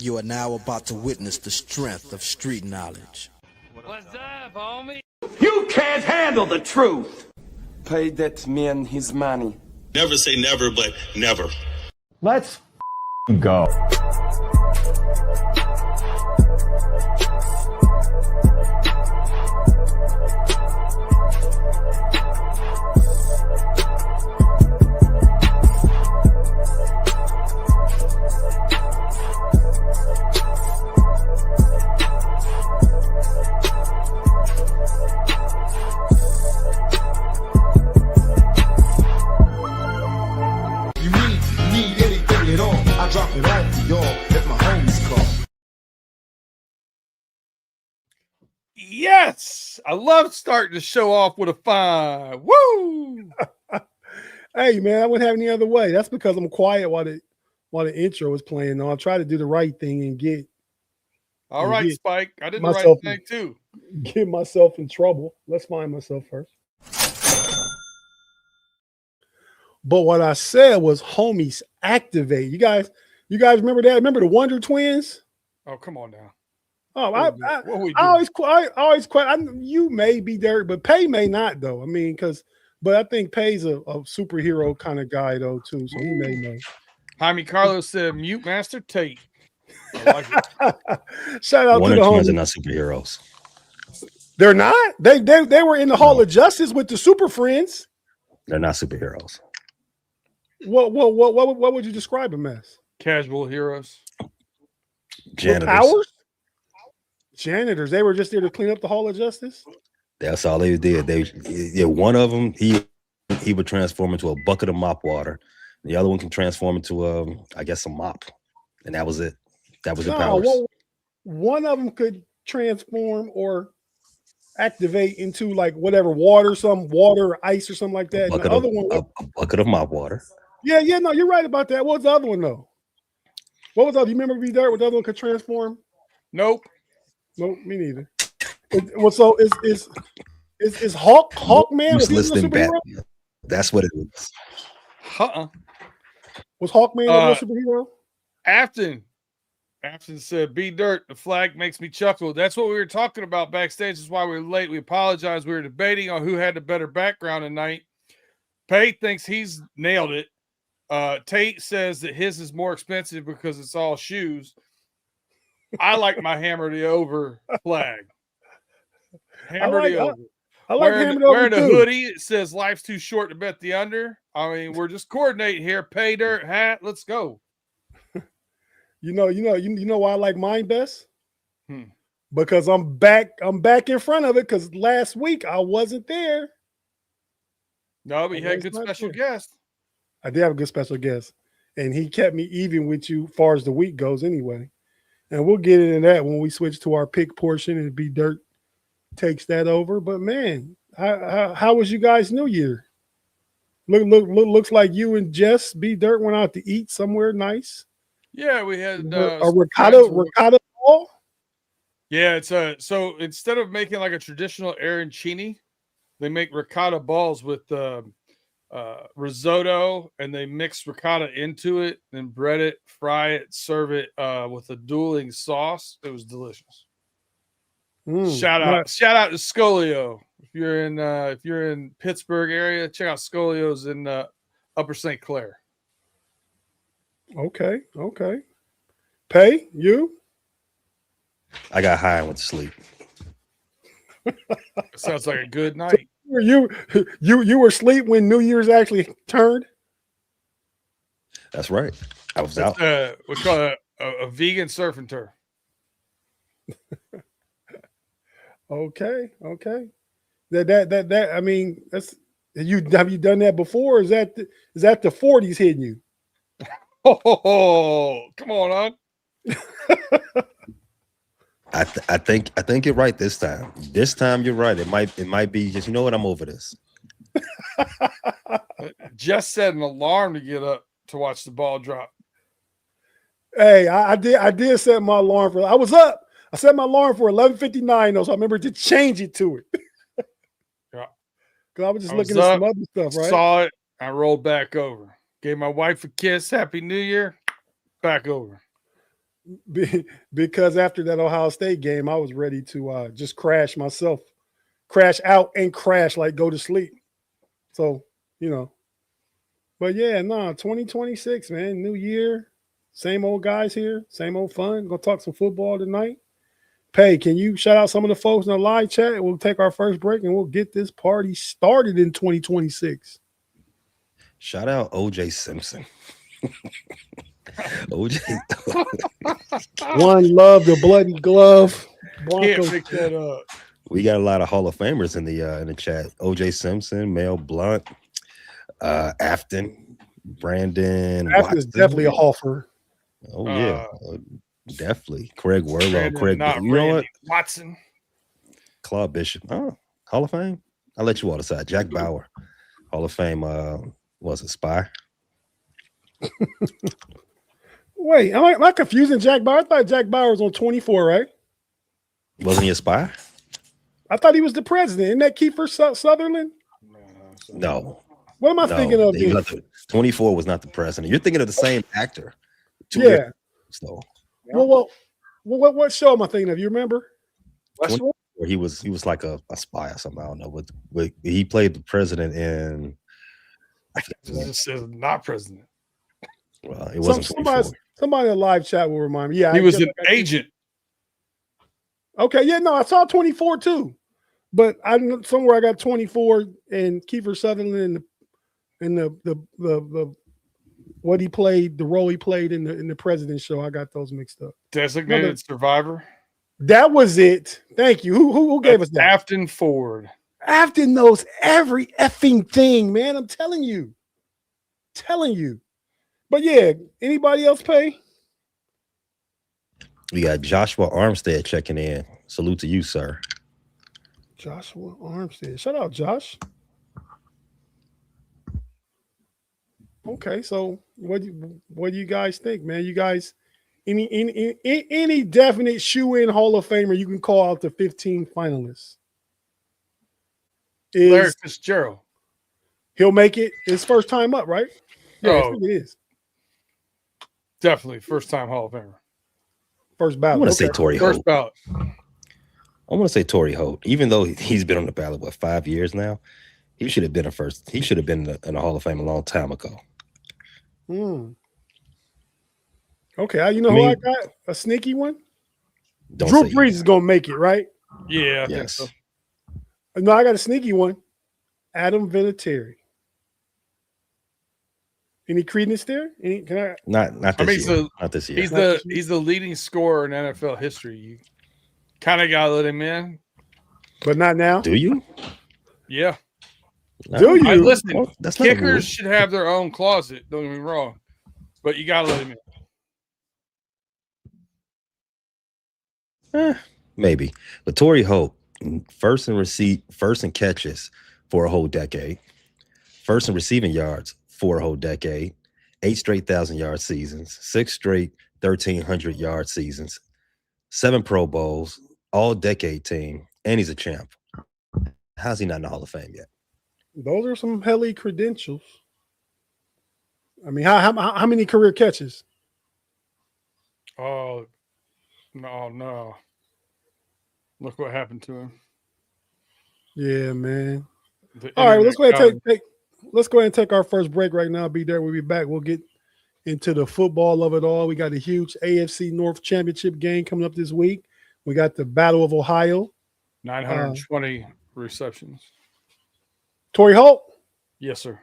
You are now about to witness the strength of street knowledge. What's up, homie? You can't handle the truth. Pay that man his money. Never say never, but never. Let's go. Drop it off to y'all if my homies call. Yes, I love starting to show off with a 5. Woo! Hey man, I wouldn't have any other way. That's because I'm quiet while the intro was playing. I'll try to do the right thing and get. All right, Spike. I did the right thing too. Get myself in trouble. Let's find myself first. But what I said was homies activate. You guys remember that? Remember the Wonder Twins? Oh, come on now. Oh, I always question. You may be there, but Pay may not though. I mean, but I think Pay's a superhero kind of guy though too, so he may know. Jaime Carlos said, "Mute Master Tate." I like it. Shout out Wonder to the Twins homies. are not superheroes. They're not. They were in the Hall of Justice with the Super Friends. They're not superheroes. What would you describe them as? Casual heroes. Janitors. With powers? Janitors. They were just there to clean up the Hall of Justice. That's all they did. One of them he would transform into a bucket of mop water. The other one can transform into I guess a mop, and that was it. That was the powers. Well, one of them could transform or activate into like whatever water, or ice or something like that. And the other one, a bucket of mop water. Yeah, no, you're right about that. What was the other one though? What was the other? You remember B-Dirt? What the other one could transform? Nope, me neither. So is Hawkman? Useless than Batman. That's what it is. Was Hawkman a superhero? Afton said, "B Dirt, the flag makes me chuckle." That's what we were talking about backstage. That's why we were late. We apologize. We were debating on who had the better background tonight. Pay thinks he's nailed it. Tate says that his is more expensive because it's all shoes. I like my hammer the over flag. Hammer the over. I like wearing a hoodie. It says life's too short to bet the under. I mean, we're just coordinating here. Pay Dirt hat. Let's go. You know why I like mine best? Because I'm back in front of it. Because last week I wasn't there. No, but you had a good special guest. I did have a good special guest, and he kept me even with you as far as the week goes anyway. And we'll get into that when we switch to our pick portion and B Dirt takes that over. But man, how was you guys' New Year? Looks like you and Jess B Dirt went out to eat somewhere nice. Yeah, we had a ricotta ball. Yeah, it's so instead of making like a traditional arancini, they make ricotta balls with risotto, and they mix ricotta into it, then bread it, fry it, serve it with a dueling sauce. It was delicious. Shout out to Scolio. If you're in Pittsburgh area, check out Scolio's in Upper St. Clair. Okay. Pay you? I got high and went to sleep. Sounds like a good night. You were asleep when New Year's actually turned? That's right. I was out. We call it a vegan surf and turf. Okay. That I mean, have you done that before? Is that the 40s hitting you? Oh, come on, huh? I think you're right this time. This time you're right. It might be just, you know what, I'm over this. Just set an alarm to get up to watch the ball drop. Hey, I did set my alarm for. I was up. I set my alarm for 11:59 though, so I remember to change it to it. Yeah, because I was just looking at some other stuff. Right? Saw it. I rolled back over. Gave my wife a kiss. Happy New Year. Back over. Because after that Ohio State game, I was ready to just crash myself, crash out and crash, like go to sleep. So, but yeah, 2026, man, new year, same old guys here, same old fun. Gonna talk some football tonight. Pay, can you shout out some of the folks in the live chat? We'll take our first break and we'll get this party started in 2026. Shout out OJ Simpson. OJ. One love, the bloody glove. Can't pick that up. We got a lot of Hall of Famers in the chat. OJ Simpson, Mel Blunt, Afton, Brandon. Afton is definitely a Hoffer. Oh yeah, definitely. Craig Werlow, Brandon, Craig. not You know what? Randy Watson. Claude Bishop. Oh, Hall of Fame. I'll let you all decide. Jack Bauer, Hall of Fame. Was it Spy? Wait, am I confusing Jack Bauer? I thought Jack Bauer was on 24, right? Wasn't he a spy? I thought he was the president. Isn't that Kiefer Sutherland? No. What am I thinking of? 24 was not the president. You're thinking of the same actor. Yeah. So. Well, what show am I thinking of? You remember? Where he was like a spy or something. I don't know. But he played the president in. This is not president. Well, it wasn't. Somebody in the live chat will remind me. Yeah, he was an agent. Okay, yeah, no, I saw 24 too, but somewhere I got 24 and Kiefer Sutherland and the what he played, the role he played in the President show. I got those mixed up. Designated survivor. That was it. Thank you. Who gave us that? Afton Ford. Afton knows every effing thing, man. I'm telling you. But yeah, anybody else pay? We got Joshua Armstead checking in. Salute to you, sir. Joshua Armstead. Shout out, Josh. Okay, so what do you guys think, man? You guys, any definite shoe-in Hall of Famer you can call out the 15 finalists? Larry Fitzgerald. He'll make it his first time up, right? Yeah, I think it is. Definitely first time Hall of Famer. First ballot. I want to say Torrey Holt. First ballot. I want to say Torrey Holt. Even though he's been on the ballot 5 years now, he should have been He should have been in the Hall of Fame a long time ago. Okay, who I got? A sneaky one? Don't Drew say Brees is gonna make it, right? Yeah, I think Yes. so. No, I got a sneaky one. Adam Vinatieri. Any credence there? Not this year. Not this year. He's the leading scorer in NFL history. You kind of gotta let him in, but not now. Do you? Yeah. No. Do you? Listen, Well, that's kickers should have their own closet. Don't get me wrong, but you gotta let him in. Maybe. But Torrey Holt, first in catches for a whole decade, first in receiving yards for a whole decade, 8 straight 1,000-yard seasons, 6 straight 1,300-yard seasons, 7 Pro Bowls, all-decade team, and he's a champ. How's he not in the Hall of Fame yet? Those are some helly credentials. I mean, how many career catches? Oh, no. Look what happened to him. Yeah, man. All right, let's go ahead and take our first break right now. Be there. We'll be back. We'll get into the football of it all. We got a huge AFC North championship game coming up this week. We got the Battle of Ohio. 920 receptions. Torrey Holt? Yes, sir.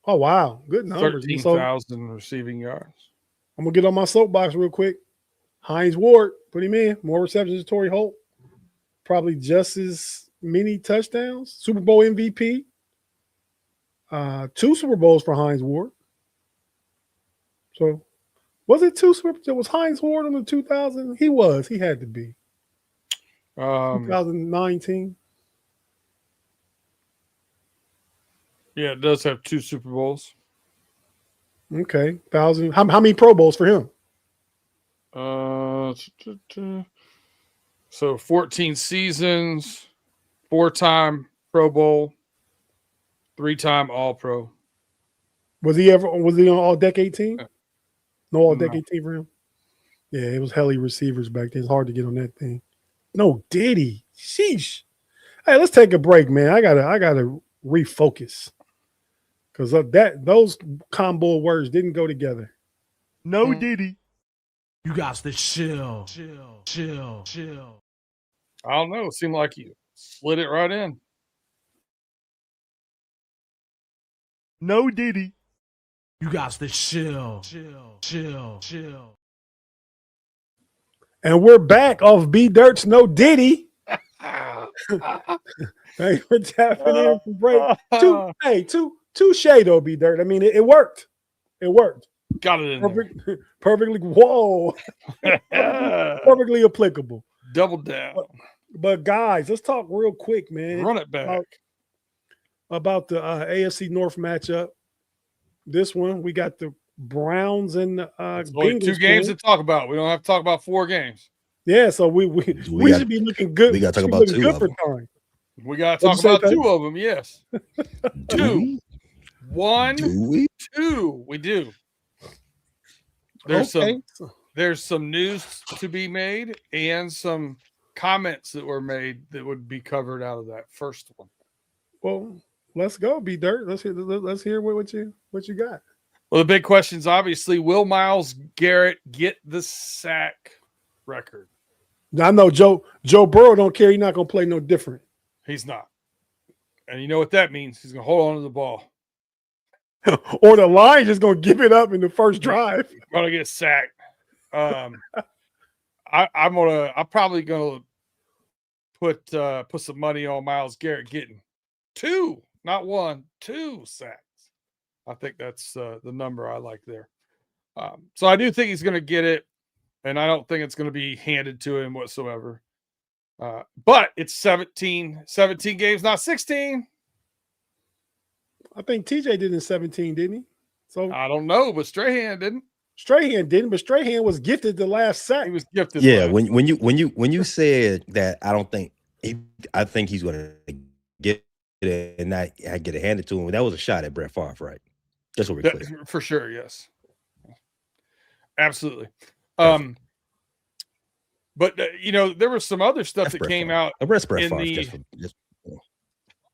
Oh, wow. Good numbers. 13,000 receiving yards. I'm going to get on my soapbox real quick. Hines Ward, put him in. More receptions than Torrey Holt. Probably just as many touchdowns. Super Bowl MVP. 2 Super Bowls for Hines Ward. So, was it 2 Super Bowls? Was Hines Ward on the 2000? He was. He had to be. 2019. Yeah, it does have 2 Super Bowls. Okay. 1,000. How many Pro Bowls for him? So 14 seasons, 4-time Pro Bowl, 3-time All-Pro. Was he on all-decade team? No all-decade team for him? Yeah, it was heli receivers back then. It's hard to get on that thing. No Diddy. Sheesh. Hey, let's take a break, man. I gotta refocus. Because those combo words didn't go together. No Diddy. You got to chill. I don't know. It seemed like you slid it right in. No Diddy. You got to chill. And we're back off B Dirt's No Diddy. Thanks for tapping in for break. Two shade though, B Dirt. I mean, it worked. It worked. Got it in there. Perfectly. Whoa. Perfectly applicable. Double down. But guys, let's talk real quick, man. Run it back. About the AFC North matchup. This one, we got the Browns and the only Bengals. 2 games to talk about. We don't have to talk about 4 games. Yeah, so we should be looking good. We got to talk about 2 of them. Time. We got to talk about 2 of them. Yes. 2. 1. Do we? 2. We do. There's some news to be made and some comments that were made that would be covered out of that first one. Well, let's go, B Dirt. Let's hear what you got. Well, the big question is obviously, will Myles Garrett get the sack record? Now, I know Joe Burrow don't care. He's not going to play no different. He's not. And you know what that means? He's going to hold on to the ball. Or the Lions is going to give it up in the first drive. Going to get sacked. I'm probably going to put some money on Myles Garrett getting 2, not 1, 2 sacks. I think that's the number I like there. So I do think he's going to get it, and I don't think it's going to be handed to him whatsoever. But it's 17 games, not 16. I think TJ did in 17, didn't he? So I don't know, but Strahan didn't. Strahan didn't, but Strahan was gifted the last sack. He was gifted. Yeah, when you said that, I think he's going to get it and not get it handed to him. That was a shot at Brett Favre, right? Just what we're clear. For sure, yes, absolutely. But there was some other stuff that came out. Arrest Brett Favre.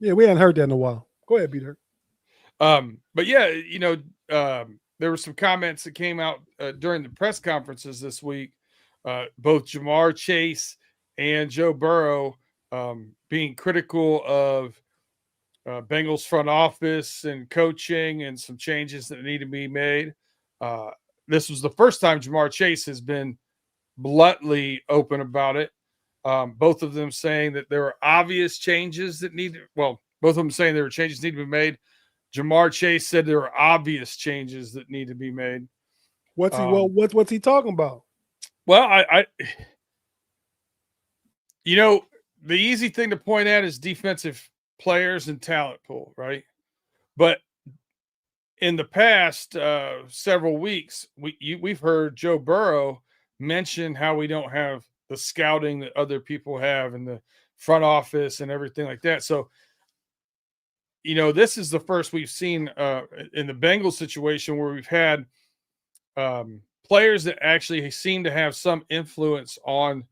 Yeah, we hadn't heard that in a while. Go ahead, Peter. But yeah, there were some comments that came out during the press conferences this week. Both Jamar Chase and Joe Burrow being critical of Bengals front office and coaching and some changes that need to be made. This was the first time Jamar Chase has been bluntly open about it. Both of them saying that there were obvious changes that both of them saying there were changes that need to be made. Jamar Chase said there are obvious changes that need to be made. What's he talking about? Well, I the easy thing to point at is defensive players and talent pool, right? But in the past several weeks, we've heard Joe Burrow mention how we don't have the scouting that other people have in the front office and everything like that. So, this is the first we've seen in the Bengals situation where we've had players that actually seem to have some influence on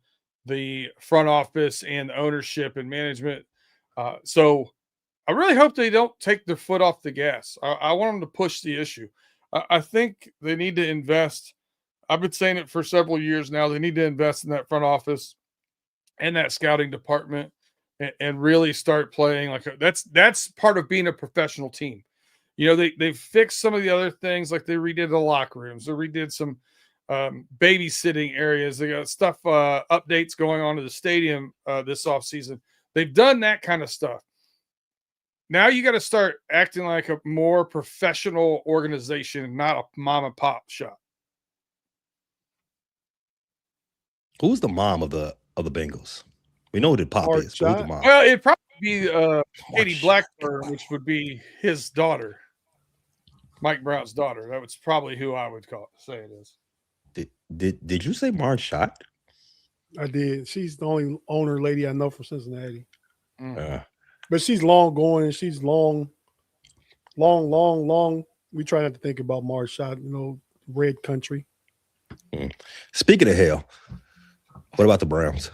the front office and ownership and management. So I really hope they don't take their foot off the gas. I want them to push the issue. I think they need to invest. I've been saying it for several years now. They need to invest in that front office and that scouting department and really start playing like that's part of being a professional team. They've fixed some of the other things, like they redid the locker rooms. They redid some babysitting areas. They got stuff, updates going on to the stadium this offseason. They've done that kind of stuff. Now you got to start acting like a more professional organization, not a mom and pop shop. Who's the mom of the Bengals? We know who the pop is. Who's the mom? Well, it'd probably be Katie Blackburn, which would be his daughter, Mike Brown's daughter. That was probably who I would say it is. Did you say Marshott? I did. She's the only owner lady I know from Cincinnati. Mm-hmm. But she's long going and she's long. We try not to think about Marshott, red country. Speaking of hell, what about the Browns?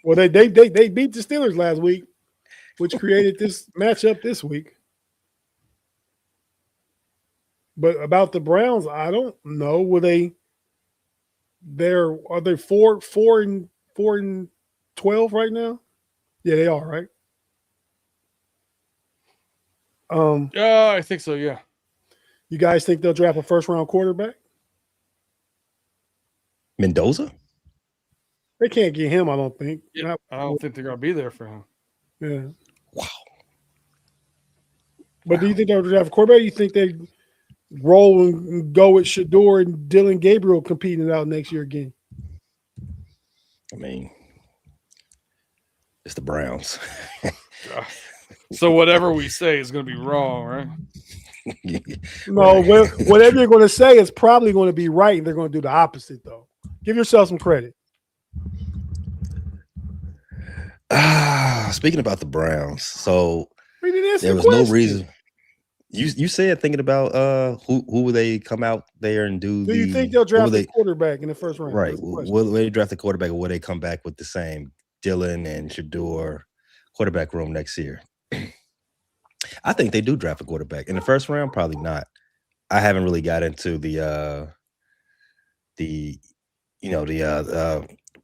Well, they beat the Steelers last week, which created this matchup this week. But about the Browns, I don't know. Are they 4-12 right now? Yeah, they are, right? I think so, yeah. You guys think they'll draft a first-round quarterback? Mendoza? They can't get him, I don't think. Yeah, I don't think they're going to be there for him. Yeah. Wow. But do you think they'll draft a quarterback? Or you think they roll and go with Shador and Dylan Gabriel competing out next year again? I mean, it's the Browns. So whatever we say is going to be wrong, right? No, whatever you're going to say is probably going to be right, and they're going to do the opposite, though. Give yourself some credit. Speaking about the Browns, so there was no reason. You said thinking about who would they come out there and do? Do you think they'll draft a quarterback in the first round? Right. Will they draft a quarterback, or will they come back with the same Dylan and Shador quarterback room next year? I think they do draft a quarterback in the first round. Probably not. I haven't really got into the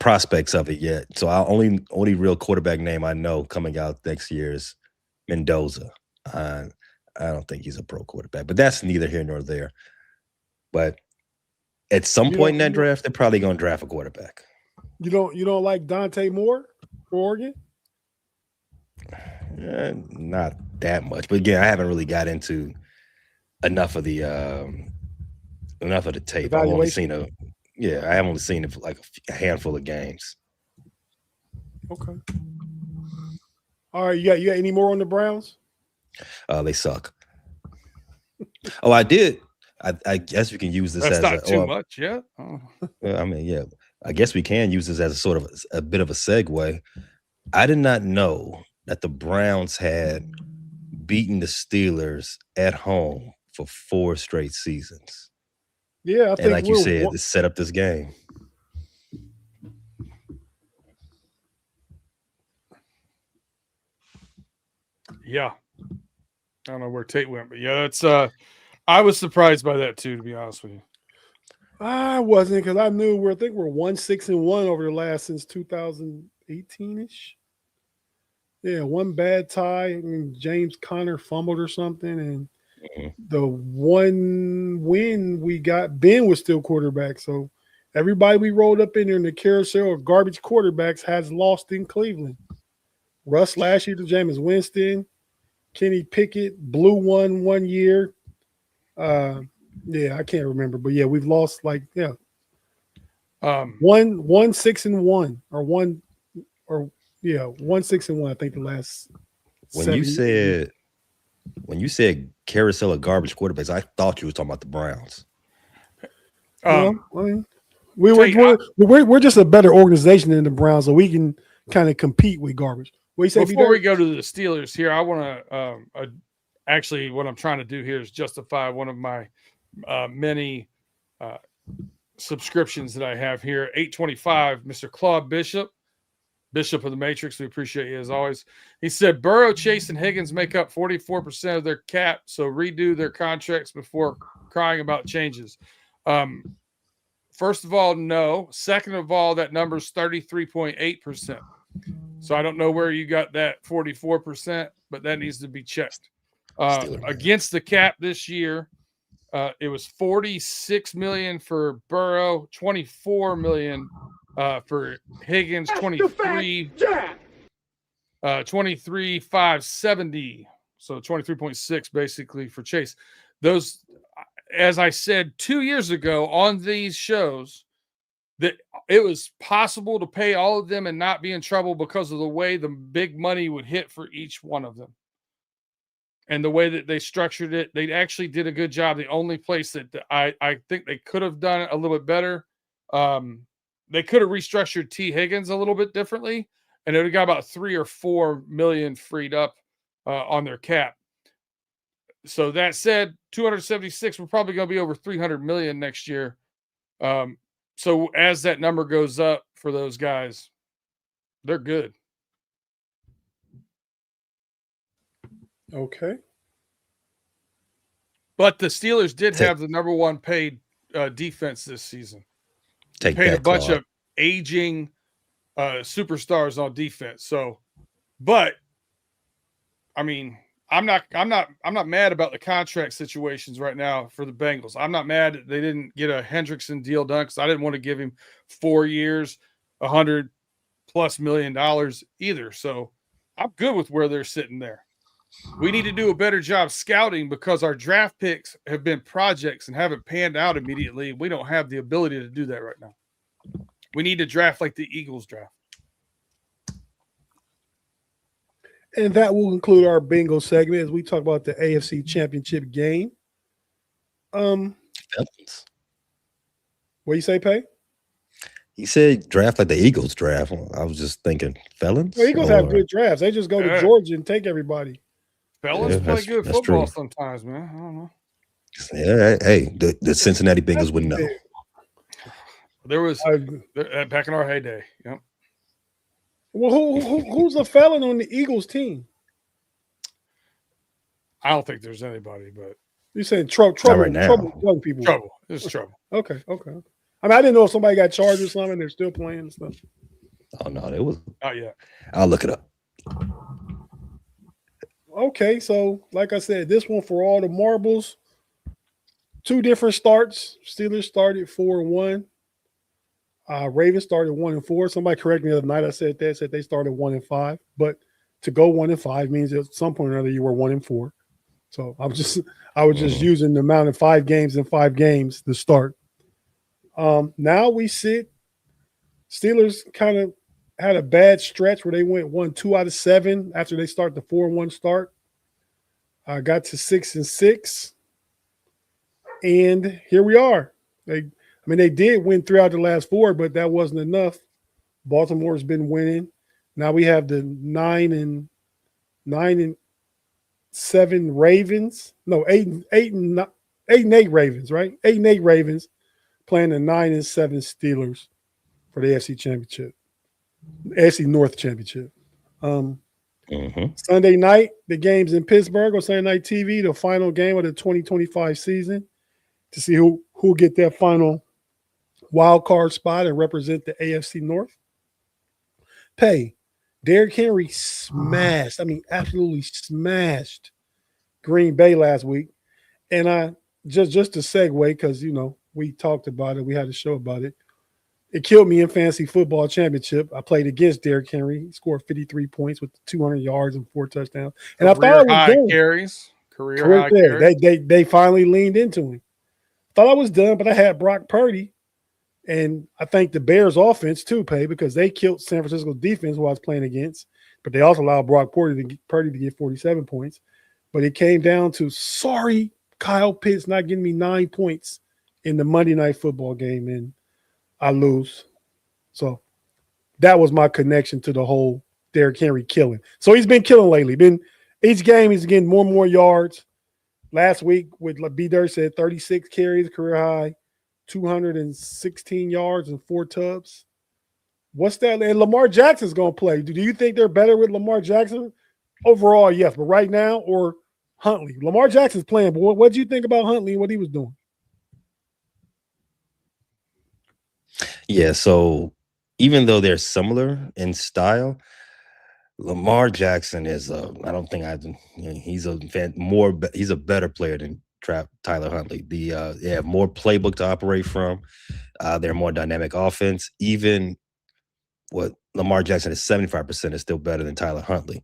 prospects of it yet. So only real quarterback name I know coming out next year is Mendoza. I don't think he's a pro quarterback, but that's neither here nor there. But at some point in that draft, they're probably going to draft a quarterback. You don't like Dante Moore for Oregon? Not that much, but again, I haven't really got into enough of the tape. I've only seen I haven't only seen it for like a handful of games. Okay. All right, you got any more on the Browns? They suck. Oh, I did. I guess we can use this. That's not too much, yeah. Oh. I mean, yeah. I guess we can use this as a sort of a bit of a segue. I did not know that the Browns had beaten the Steelers at home for 4 straight seasons. Yeah, I think, and like you said, to set up this game. Yeah. I don't know where Tate went, but yeah, that's I was surprised by that too, to be honest with you. I wasn't, because I knew we're 1-6-1 over the last since 2018-ish. Yeah, one bad tie, and James Conner fumbled or something, and the one win we got, Ben was still quarterback. So everybody we rolled up in there in the carousel of garbage quarterbacks has lost in Cleveland. Russ last year to Jameis Winston, Kenny Pickett blew one year. I can't remember, but yeah, we've lost 1-6-1 or 1-6-1. I think the last. When you said carousel of garbage quarterbacks, I thought you were talking about the Browns. We're just a better organization than the Browns, so we can kind of compete with garbage. What you say, before we go to the Steelers here, I want to actually what I'm trying to do here is justify one of my many subscriptions that I have here. 825, Mr. Claude Bishop of the Matrix. We appreciate you as always. He said Burrow, Chase, and Higgins make up 44% of their cap, so redo their contracts before crying about changes. First of all, no. Second of all, that number is 33.8%. So I don't know where you got that 44%, but that needs to be checked. Against the cap this year, it was $46 million for Burrow, $24 million for Higgins, 23,570, so 23.6 basically for Chase. Those, as I said 2 years ago on these shows, that it was possible to pay all of them and not be in trouble because of the way the big money would hit for each one of them. And the way that they structured it, they actually did a good job. The only place that I think they could have done it a little bit better, they could have restructured T. Higgins a little bit differently, and it would have got about $3 or $4 million freed up on their cap. So that said, 276, we're probably going to be over 300 million next year. So as that number goes up for those guys, they're good. Okay. But the Steelers did have the number one paid defense this season. Take Paid a that, bunch Claude. of aging superstars on defense. So, but I mean, I'm not mad about the contract situations right now for the Bengals. I'm not mad that they didn't get a Hendrickson deal done because I didn't want to give him 4 years, $100+ million either. So I'm good with where they're sitting there. We need to do a better job scouting because our draft picks have been projects and haven't panned out immediately. We don't have the ability to do that right now. We need to draft like the Eagles draft. And that will conclude our bingo segment as we talk about the AFC Championship game. Felons. What you say, Pay? He said draft like the Eagles draft. I was just thinking felons. Well, Eagles have good drafts. They just go to Georgia and take everybody. Fellas Yeah, play good football true. sometimes, man. I don't know. Yeah, hey, the Cincinnati Bengals would know. There was back in our heyday. Yep. Well, who's a felon on the Eagles team? I don't think there's anybody, but You're saying trouble, right now. trouble, young people. trouble. There's trouble. Okay. I mean, I didn't know if somebody got charged or something. They're still playing and stuff. Oh no, it was. Not yet. I'll look it up. Okay, so like I said, this one for all the marbles. 2 different starts. Steelers started 4-1. Ravens started 1-4. Somebody corrected me the other night. I said they started 1-5. But to go 1-5 means at some point or another you were 1-4. So I was just using the amount of 5 games in 5 games to start. Now we sit. Steelers kind of had a bad stretch where they went 2 out of 7 after they start the 4-1 start. Got to 6-6. And here we are. They did win 3 out of the last 4, but that wasn't enough. Baltimore's been winning. Now we have the 9-7 Ravens. No, 8-8 Ravens, right? 8-8 Ravens playing the 9-7 Steelers for the AFC Championship, AFC North Championship. Sunday night, the game's in Pittsburgh on Sunday Night TV, the final game of the 2025 season, to see who'll get that final wild card spot and represent the AFC North. Pay. Derrick Henry absolutely smashed Green Bay last week. And I just to segue, because we talked about it, we had a show about it. It killed me in fantasy football championship. I played against Derrick Henry. He scored 53 points with 200 yards and 4 touchdowns. And I thought it was done. Career high carries. They finally leaned into him. Thought I was done, but I had Brock Purdy. And I think the Bears offense too, Pay, because they killed San Francisco defense who I was playing against. But they also allowed Brock Purdy to get 47 points. But it came down to, sorry, Kyle Pitts not getting me 9 points in the Monday Night Football game. And I lose. So that was my connection to the whole Derrick Henry killing. So he's been killing lately. Each game he's getting more and more yards. Last week with B. Dirt said 36 carries, career high, 216 yards and 4 tubs. What's that? And Lamar Jackson's going to play. Do you think they're better with Lamar Jackson? Overall, yes. But right now, or Huntley? Lamar Jackson's playing. But what do you think about Huntley and what he was doing? Yeah, so even though they're similar in style, Lamar Jackson is he's a better player than Tyler Huntley. They have more playbook to operate from. They're more dynamic offense. Even what Lamar Jackson is 75% is still better than Tyler Huntley.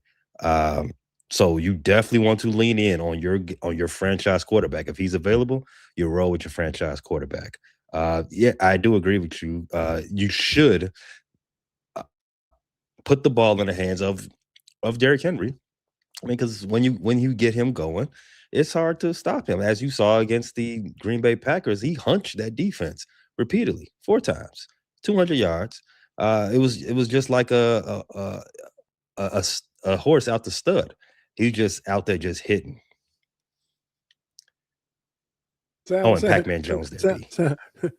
So you definitely want to lean in on your franchise quarterback. If he's available, you roll with your franchise quarterback. Yeah, I do agree with you. You should put the ball in the hands of Derrick Henry. I mean, because when you get him going, it's hard to stop him. As you saw against the Green Bay Packers, he hunched that defense repeatedly 4 times, 200 yards. It was just like a horse out the stud. He was just out there just hitting. Oh, and Pac-Man Jones there, B.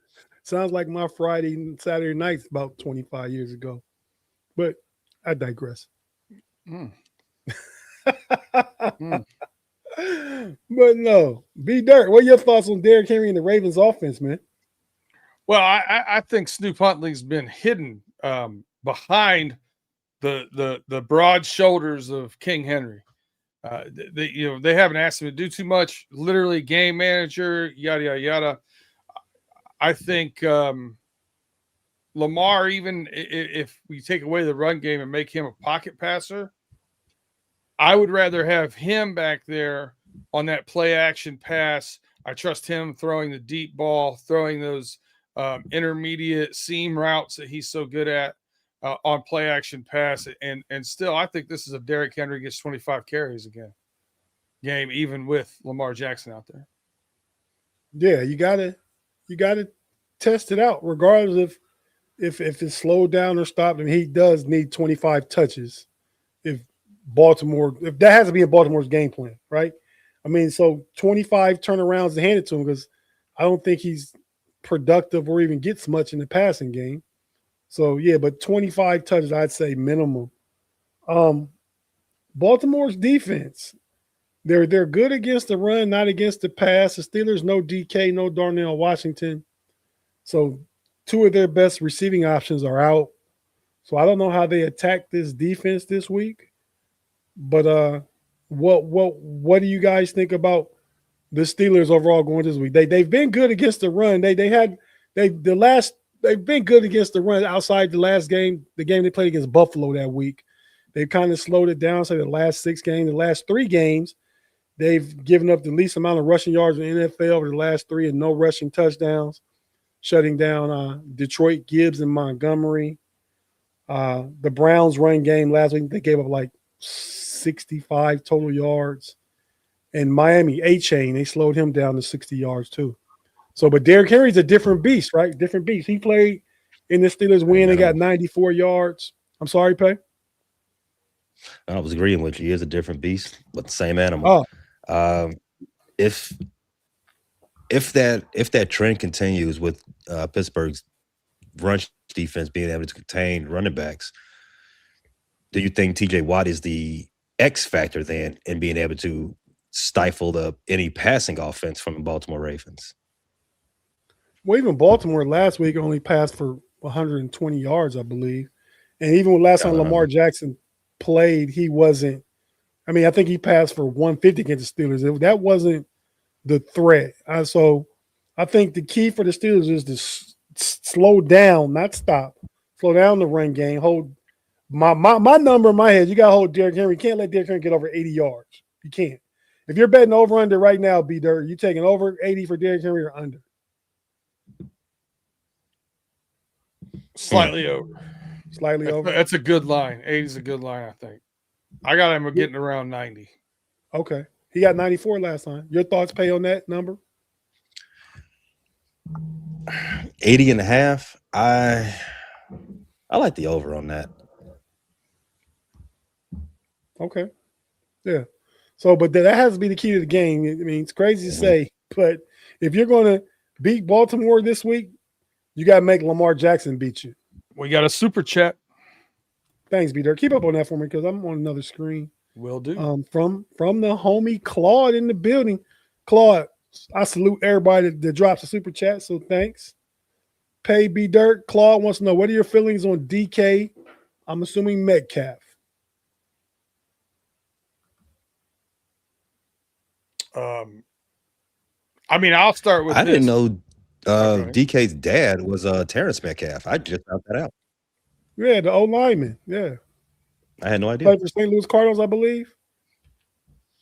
Sounds like my Friday and Saturday nights about 25 years ago. But I digress. Mm. But no, B Dirt, what are your thoughts on Derrick Henry and the Ravens offense, man? Well, I think Snoop Huntley's been hidden behind the broad shoulders of King Henry. They haven't asked him to do too much. Literally, game manager, yada yada yada. I think Lamar, even if we take away the run game and make him a pocket passer, I would rather have him back there on that play action pass. I trust him throwing the deep ball, throwing those intermediate seam routes that he's so good at on play action pass. And still, I think this is a Derrick Henry gets 25 carries again game, even with Lamar Jackson out there. Yeah, you gotta test it out, regardless of if it's slowed down or stopped. I mean, he does need 25 touches. If that has to be in Baltimore's game plan, right? I mean, so 25 turnarounds to hand it to him, because I don't think he's productive or even gets much in the passing game. So yeah, but 25 touches, I'd say minimum. Baltimore's defense, they're good against the run, not against the pass. The Steelers, no DK, no Darnell Washington. So two of their best receiving options are out. So I don't know how they attack this defense this week. But what do you guys think about the Steelers overall going this week? They've been good against the run. They've been good against the run outside the last game, the game they played against Buffalo that week. They've kind of slowed it down. So the last 6 games, the last 3 games, they've given up the least amount of rushing yards in the NFL over the last 3 and no rushing touchdowns, shutting down Detroit, Gibbs, and Montgomery. The Browns run game last week, they gave up like 65 total yards. And Miami, A-Chain, they slowed him down to 60 yards too. So, but Derrick Henry's a different beast, right? Different beast. He played in the Steelers win and got 94 yards. I'm sorry, Pay. I was agreeing with you. He is a different beast, but the same animal. If that trend continues with Pittsburgh's run defense being able to contain running backs, do you think TJ Watt is the X factor then in being able to stifle any passing offense from the Baltimore Ravens? Well, even Baltimore last week only passed for 120 yards, I believe. And even when last time Lamar Jackson played, he wasn't – I mean, I think he passed for 150 against the Steelers. That wasn't the threat. So I think the key for the Steelers is to slow down, not stop. Slow down the run game. Hold my number in my head. You got to hold Derrick Henry. You can't let Derrick Henry get over 80 yards. You can't. If you're betting over under right now, B Dirt, you taking over 80 for Derrick Henry or under? Slightly over. Slightly over. That's a good line. 80 is a good line, I think. I got him getting around 90. Okay. He got 94 last time. Your thoughts, Pay, on that number? 80 and a half. I like the over on that. Okay. Yeah. So, but that has to be the key to the game. I mean, it's crazy to say, but if you're going to beat Baltimore this week, you got to make Lamar Jackson beat you. We got a super chat. Thanks, B Dirt. Keep up on that for me because I'm on another screen. Will do. From the homie Claude in the building. Claude, I salute everybody that drops a super chat, so thanks. Pay B Dirt. Claude wants to know, what are your feelings on DK? I'm assuming Metcalf. I mean, I'll start with I this. didn't know DK's dad was Terrence Metcalf. I just found that out. Yeah, the old lineman. Yeah. I had no idea. Played for St. Louis Cardinals, I believe.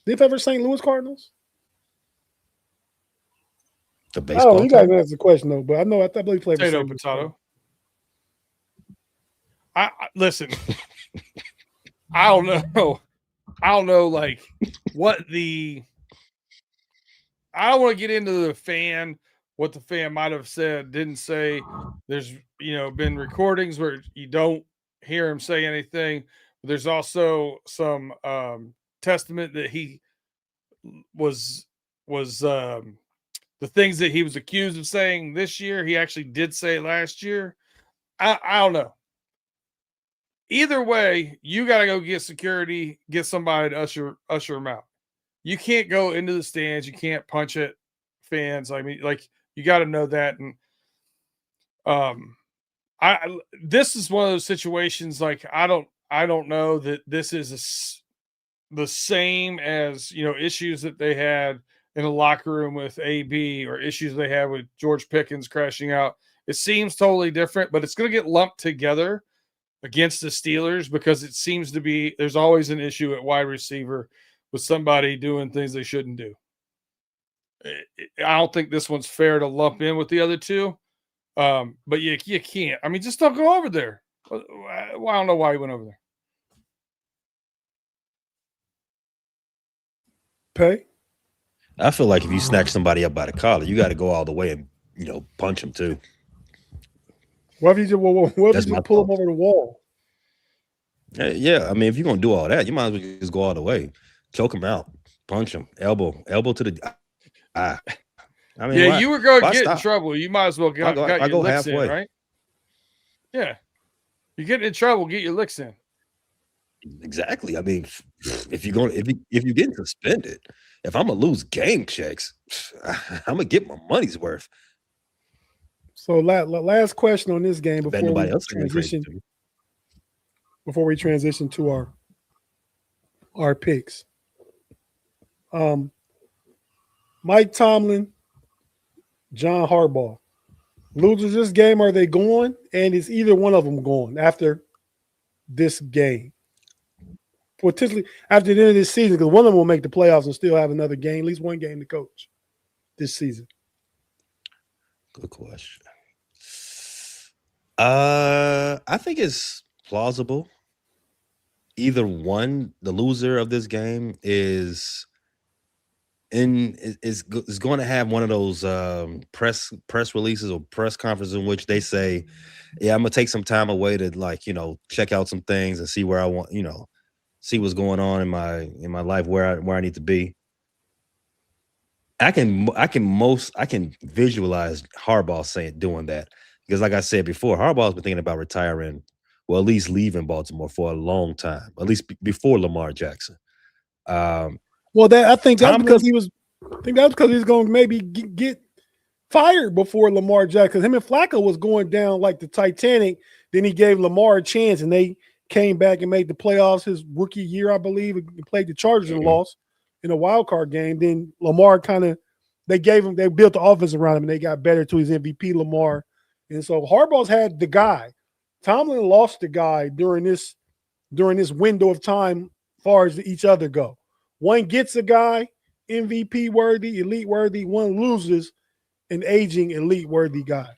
Did he play for St. Louis Cardinals? The baseball. You guys answer the question though, but I believe he played for Potato, St. Louis potato. I listen. I don't know. Like what the. I don't want to get into what the fan might have said, didn't say. There's been recordings where you don't hear him say anything. There's also some testament that he was the the things that he was accused of saying this year, he actually did say last year. I don't know. Either way, you got to go get security, get somebody to usher him out. You can't go into the stands. You can't punch at fans. I mean, like, you got to know that. And this is one of those situations. Like, I don't know that this is the same as, issues that they had in the locker room with AB or issues they had with George Pickens crashing out. It seems totally different, but it's going to get lumped together against the Steelers because it seems to be there's always an issue at wide receiver with somebody doing things they shouldn't do. I don't think this one's fair to lump in with the other two, but you can't. I mean, just don't go over there. Well, I don't know why he went over there. Pay? I feel like if you snatch somebody up by the collar, you got to go all the way and punch them too. What if you just pull them over the wall? Yeah, I mean, if you're gonna do all that, you might as well just go all the way, choke him out, punch him, elbow to the eye. I mean, yeah, you were going to get stop? in trouble. You might as well got your licks in, right? Yeah, you're getting in trouble. Get your licks in. Exactly. I mean, if you're getting suspended, if I'm gonna lose game checks, I'm gonna get my money's worth. So last question on this game before we transition to our picks. Mike Tomlin, John Harbaugh. Losers this game, are they going? And is either one of them going after this game? Potentially after the end of this season, because one of them will make the playoffs and still have another game, at least one game to coach this season. Good question. I think it's plausible. Either one, the loser of this game is going to have one of those press releases or press conferences in which they say, "Yeah, I'm gonna take some time away to check out some things and see where I want, see what's going on in my life, where I need to be." I can visualize Harbaugh doing that because, like I said before, Harbaugh's been thinking about retiring, well, at least leaving Baltimore for a long time, at least before Lamar Jackson. I think that's because he was going to maybe get fired before Lamar Jackson. Him and Flacco was going down like the Titanic. Then he gave Lamar a chance, and they came back and made the playoffs his rookie year, I believe. He played the Chargers and lost in a wild card game. Then Lamar they built the offense around him, and they got better to his MVP, Lamar. And so Harbaugh's had the guy. Tomlin lost the guy during this window of time as far as each other go. One gets a guy, MVP worthy, elite worthy. One loses an aging, elite worthy guy.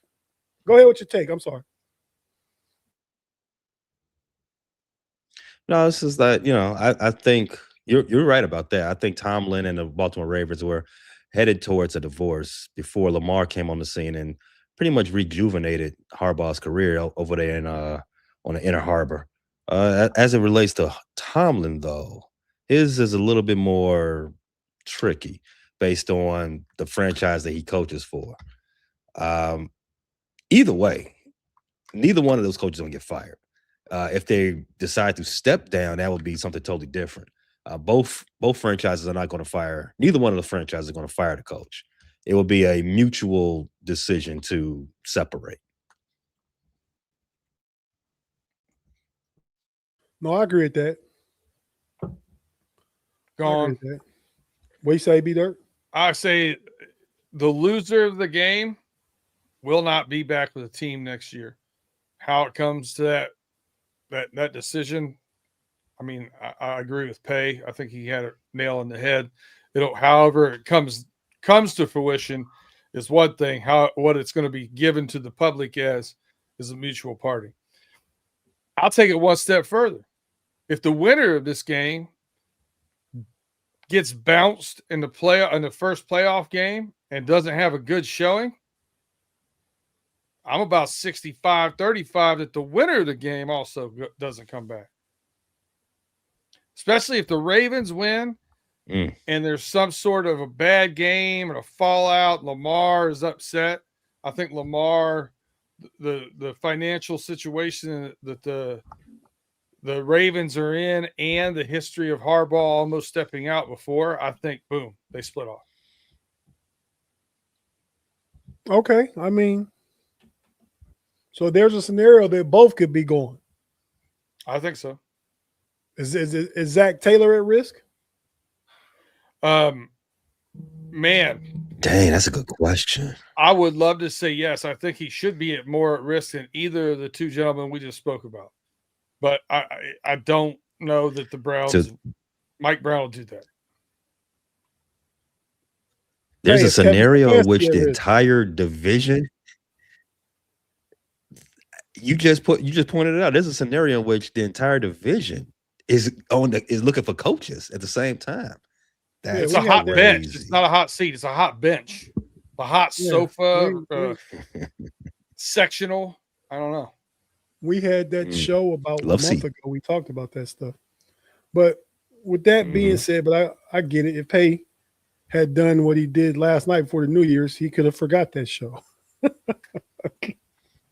Go ahead with your take. I'm sorry. No, this is that, I think you're right about that. I think Tomlin and the Baltimore Ravens were headed towards a divorce before Lamar came on the scene and pretty much rejuvenated Harbaugh's career over there on the Inner Harbor. As it relates to Tomlin, though, his is a little bit more tricky based on the franchise that he coaches for. Either way, neither one of those coaches don't get fired. If they decide to step down, that would be something totally different. Both franchises are not going to fire. Neither one of the franchises are going to fire the coach. It will be a mutual decision to separate. No, I agree with that. Gone. What you say, B-Dirt? I say the loser of the game will not be back with the team next year. How it comes to that decision, I mean, I agree with Pay. I think he had a nail in the head. However it comes to fruition is one thing. What it's going to be given to the public as is a mutual party. I'll take it one step further. If the winner of this game gets bounced in the first playoff game and doesn't have a good showing, I'm about 65-35 that the winner of the game also doesn't come back. Especially if the Ravens win and there's some sort of a bad game and a fallout, Lamar is upset. I think Lamar, the financial situation that the Ravens are in and the history of Harbaugh almost stepping out before, I think, boom, they split off. Okay. I mean, so there's a scenario that both could be going. I think so. Is Zach Taylor at risk? Man. Dang, that's a good question. I would love to say yes. I think he should be more at risk than either of the two gentlemen we just spoke about. But I don't know that the Browns, Mike Brown will do that. There's a scenario in which the entire division. You just pointed it out. There's a scenario in which the entire division is looking for coaches at the same time. It's a hot bench. It's not a hot seat. It's a hot bench. A hot sofa, sectional. I don't know. We had that show about a month ago. We talked about that stuff. But with that being said, but I get it. If Pay had done what he did last night before the New Year's, he could have forgot that show.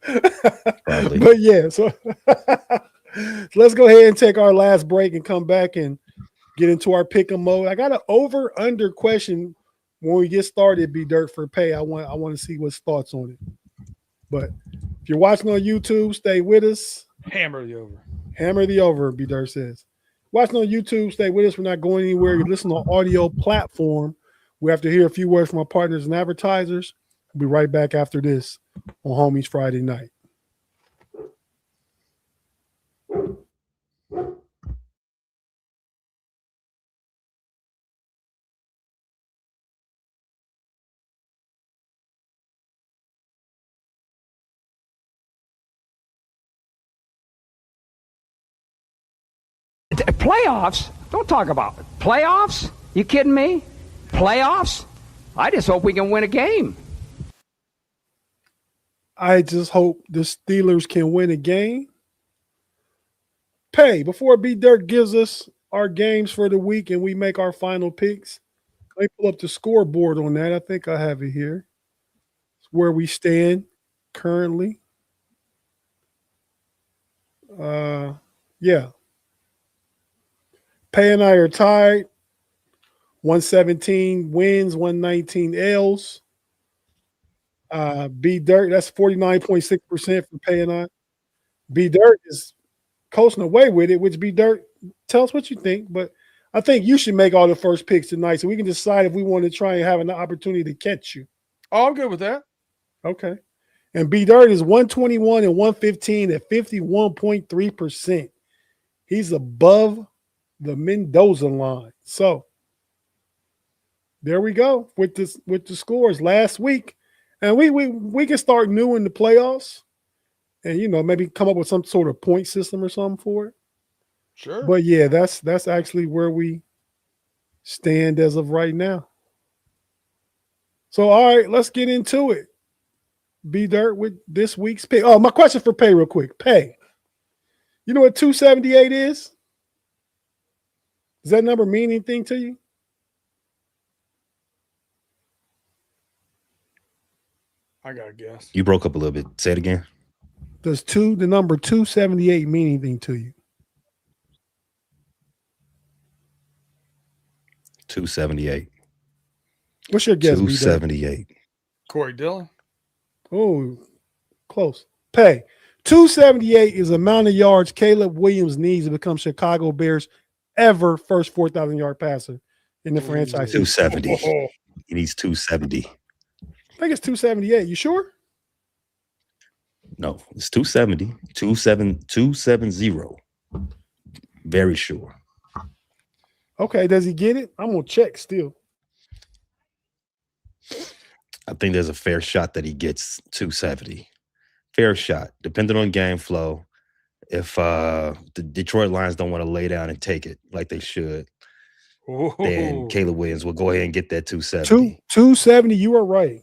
But yeah, so let's go ahead and take our last break and come back and get into our pick 'em mode. I got an over/under question when we get started. B Dirt for Pay. I want to see what's thoughts on it. But if you're watching on YouTube, stay with us. Hammer the over. Hammer the over. B Dirt says. Watching on YouTube, stay with us. We're not going anywhere. You listen on audio platform. We have to hear a few words from our partners and advertisers. We'll be right back after this on Homies Friday Night. Playoffs? Don't talk about it. Playoffs? You kidding me? Playoffs? I just hope we can win a game. I just hope the Steelers can win a game. Pay, before B Dirt gives us our games for the week and we make our final picks, let me pull up the scoreboard on that. I think I have it here. It's where we stand currently. Yeah. Pay and I are tied. 117 wins, 119 L's. B Dirt, that's 49.6% for Pay and I. B Dirt is coasting away with it, which B Dirt, tell us what you think. But I think you should make all the first picks tonight so we can decide if we want to try and have an opportunity to catch you. Oh, I'm good with that. Okay. And B Dirt is 121 and 115 at 51.3%. He's above the Mendoza line. So there we go with the scores last week. And we can start new in the playoffs and, maybe come up with some sort of point system or something for it. Sure. But yeah, that's actually where we stand as of right now. So, all right, let's get into it. B Dirt with this week's pick. Oh, my question for Pay real quick. Pay, you know what 278 is? Does that number mean anything to you? I got to guess. You broke up a little bit. Say it again. Does the number 278 mean anything to you? 278. What's your guess? 278. Corey Dillon. Oh, close. Pay. 278 is the amount of yards Caleb Williams needs to become Chicago Bears ever first 4,000-yard passer in the franchise. 270. He needs 270. I think it's 278. You sure? No, it's 270. 270. Very sure. Okay, does he get it? I'm going to check still. I think there's a fair shot that he gets 270. Fair shot, depending on game flow. If the Detroit Lions don't want to lay down and take it like they should, then Caleb Williams will go ahead and get that 270. 270, you are right.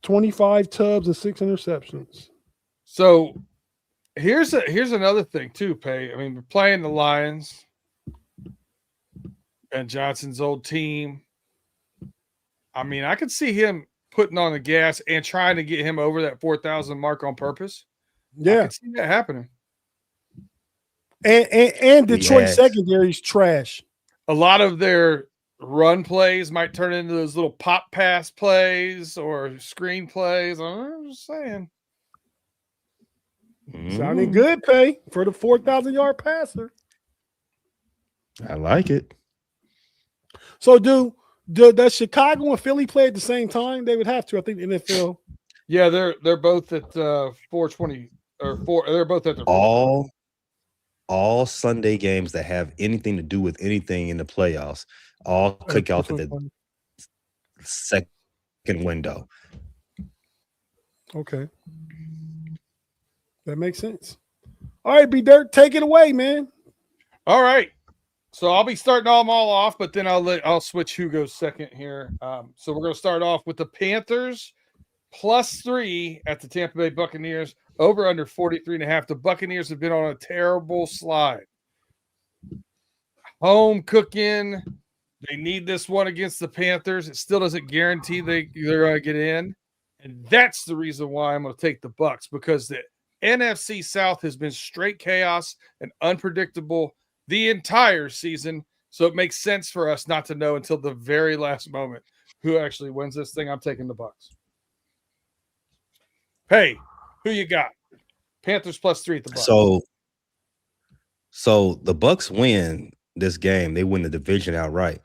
25 tubs and 6 interceptions. So here's another thing too, Pay. I mean, we're playing the Lions. Ben Johnson's old team. I mean, I could see him putting on the gas and trying to get him over that 4,000 mark on purpose. I Yeah. could see that happening. And Detroit Yes. secondary's trash. A lot of their run plays might turn into those little pop pass plays or screen plays. I'm just saying. Sounding good, Pay, for the 4,000-yard passer. I like it. So does Chicago and Philly play at the same time? They would have to, I think, the NFL. Yeah, they're both at 420 or 4. They're both at the All Sunday games that have anything to do with anything in the playoffs all kick off at the second window. Okay. That makes sense. All right, B-Dirt, take it away, man. All right. So I'll be starting them all off, but then I'll switch who goes second here. So we're going to start off with the Panthers +3 at the Tampa Bay Buccaneers, over under 43.5. The Buccaneers have been on a terrible slide. Home cooking. They need this one against the Panthers. It still doesn't guarantee they're going to get in. And that's the reason why I'm going to take the Bucs, because the NFC South has been straight chaos and unpredictable the entire season. So it makes sense for us not to know until the very last moment who actually wins this thing. I'm taking the Bucs. Hey, who you got? Panthers +3 at the Bucs. So the Bucs win this game. They win the division outright.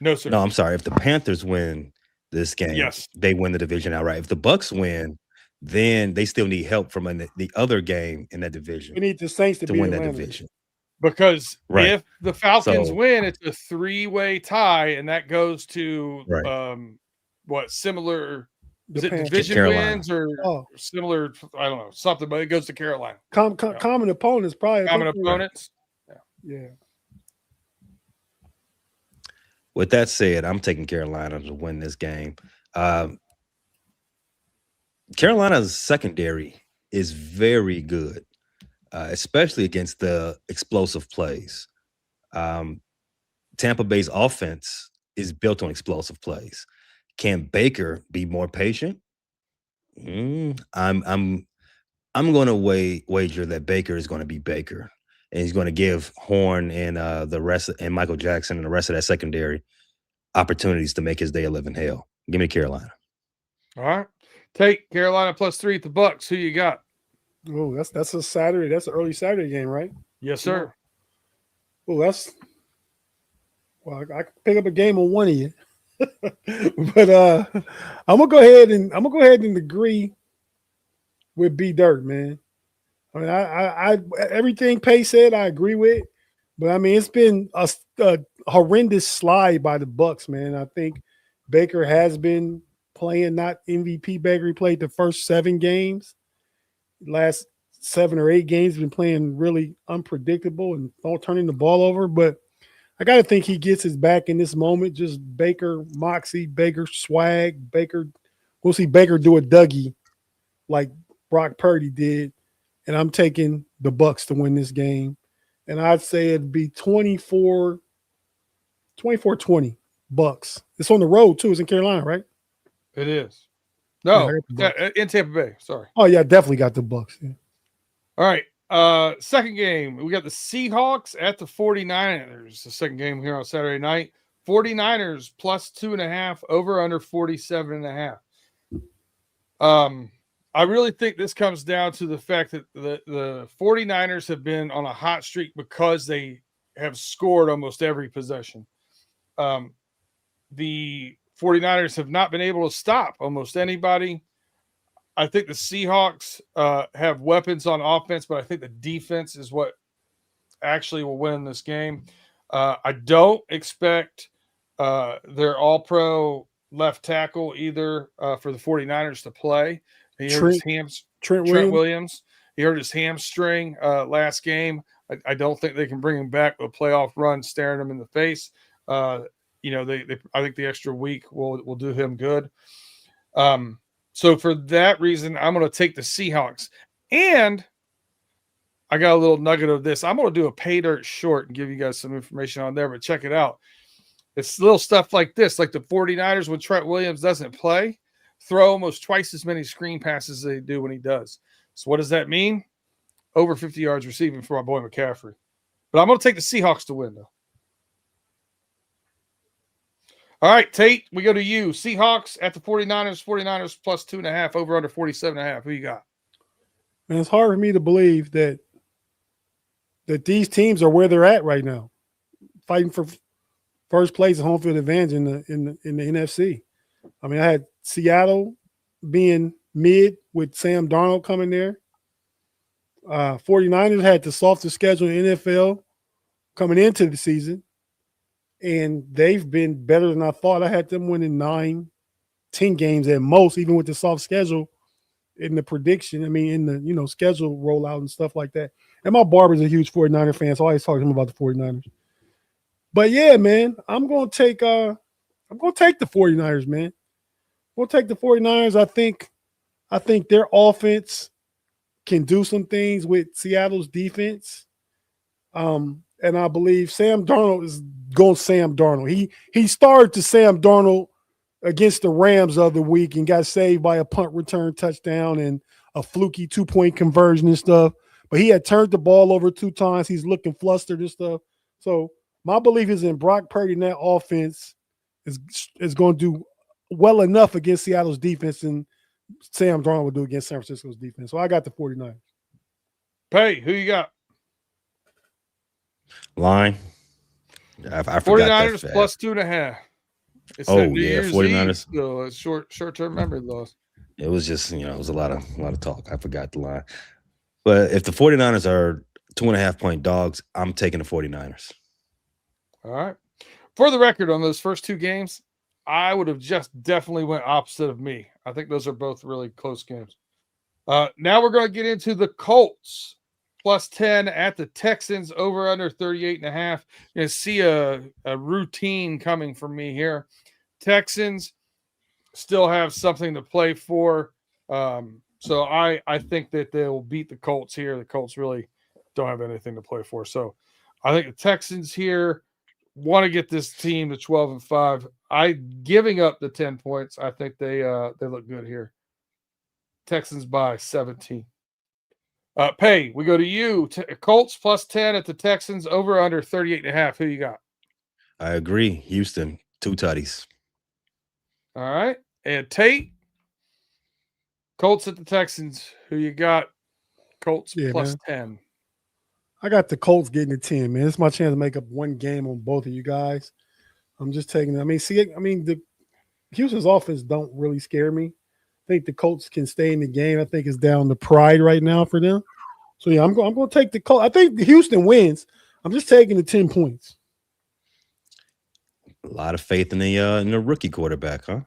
No, sir. No, I'm sorry. If the Panthers win this game, yes, they win the division outright. If the Bucs win, then they still need help from the other game in that division. We need the Saints to win that division. Because right. If the Falcons win, it's a 3-way tie, and that goes to similar. Is it division Carolina. wins or similar? I don't know, something, but it goes to Carolina. Common opponents, probably. Common opponents. Yeah. With that said, I'm taking Carolina to win this game. Carolina's secondary is very good, especially against the explosive plays. Tampa Bay's offense is built on explosive plays. Can Baker be more patient? I'm going to wager that Baker is going to be Baker, and he's going to give Horn and the rest and Michael Jackson and the rest of that secondary opportunities to make his day a living hell. Give me Carolina. All right, take Carolina +3 at the Bucs. Who you got? Oh, that's a Saturday. That's an early Saturday game, right? Yes, sir. Oh, I can pick up a game on one of you. But I'm gonna go ahead and agree with B Dirt, man. I mean, I everything Pay said I agree with, but I mean it's been a horrendous slide by the Bucs, man. I think Baker has been playing not MVP Baker. He played the first 7 games. Last 7 or 8 games been playing really unpredictable and all turning the ball over, but I got to think he gets his back in this moment. Just Baker moxie, Baker swag, Baker. We'll see Baker do a Dougie like Brock Purdy did. And I'm taking the Bucs to win this game. And I'd say it'd be 24-20 Bucs. It's on the road, too. It's in Carolina, right? It is. No, in Tampa Bay. Sorry. Oh, yeah, definitely got the Bucs. Yeah. All right. Second game, we got the Seahawks at the 49ers. The second game here on Saturday night. 49ers +2.5, over under 47.5. I really think this comes down to the fact that the 49ers have been on a hot streak because they have scored almost every possession. The 49ers have not been able to stop almost anybody. I think the Seahawks have weapons on offense, but I think the defense is what actually will win this game. I don't expect their all-pro left tackle either for the 49ers to play. He hurt his Trent Williams. He hurt his hamstring last game. I don't think they can bring him back with a playoff run staring him in the face. I think the extra week will do him good. So for that reason, I'm going to take the Seahawks. And I got a little nugget of this. I'm going to do a pay dirt short and give you guys some information on there, but check it out. It's little stuff like this, like the 49ers when Trent Williams doesn't play, throw almost twice as many screen passes as they do when he does. So what does that mean? Over 50 yards receiving for my boy McCaffrey. But I'm going to take the Seahawks to win, though. All right, Tate, we go to you. Seahawks at the 49ers, 49ers plus 2.5, over under 47.5. Who you got? Man, it's hard for me to believe that these teams are where they're at right now, fighting for first place and home field advantage in the NFC. I mean, I had Seattle being mid with Sam Darnold coming there. 49ers had the softest schedule in the NFL coming into the season, and they've been better than I thought. I had them winning 9, 10 games at most, even with the soft schedule in the prediction. I mean, in the schedule rollout and stuff like that. And my barber's a huge 49er fan, so I always talk to him about the 49ers. But yeah, man, I'm gonna take the 49ers, man. We'll take the 49ers. I think their offense can do some things with Seattle's defense. And I believe Sam Darnold is going Sam Darnold. He started to Sam Darnold against the Rams the other week and got saved by a punt return touchdown and a fluky 2-point conversion and stuff. But he had turned the ball over 2 times. He's looking flustered and stuff. So my belief is in Brock Purdy and that offense is going to do well enough against Seattle's defense, and Sam Darnold will do against San Francisco's defense. So I got the 49ers. Pay, who you got? Line. I forgot 49ers plus 2.5. It's Oh, New yeah, Year's 49ers. Eve, so it's short-term memory loss. It was just, it was a lot of talk. I forgot the line. But if the 49ers are 2.5-point dogs, I'm taking the 49ers. All right. For the record, on those first 2 games, I would have just definitely went opposite of me. I think those are both really close games. Now we're going to get into the Colts plus 10 at the Texans, over under 38.5. You're going to see a routine coming from me here. Texans still have something to play for. So I think that they will beat the Colts here. The Colts really don't have anything to play for. So I think the Texans here want to get this team to 12-5. Giving up the 10 points. I think they look good here. Texans by 17. Pay, we go to you. Colts plus 10 at the Texans, over under 38.5. Who you got? I agree. Houston, 2 tutties. All right. And Tate, Colts at the Texans. Who you got? Colts plus 10. I got the Colts getting the 10, man. It's my chance to make up 1 game on both of you guys. I'm just taking it. The Houston's offense don't really scare me. I think the Colts can stay in the game. I think it's down to pride right now for them. So, yeah, I'm going to take the Colts. I think Houston wins. I'm just taking the 10 points. A lot of faith in the rookie quarterback, huh?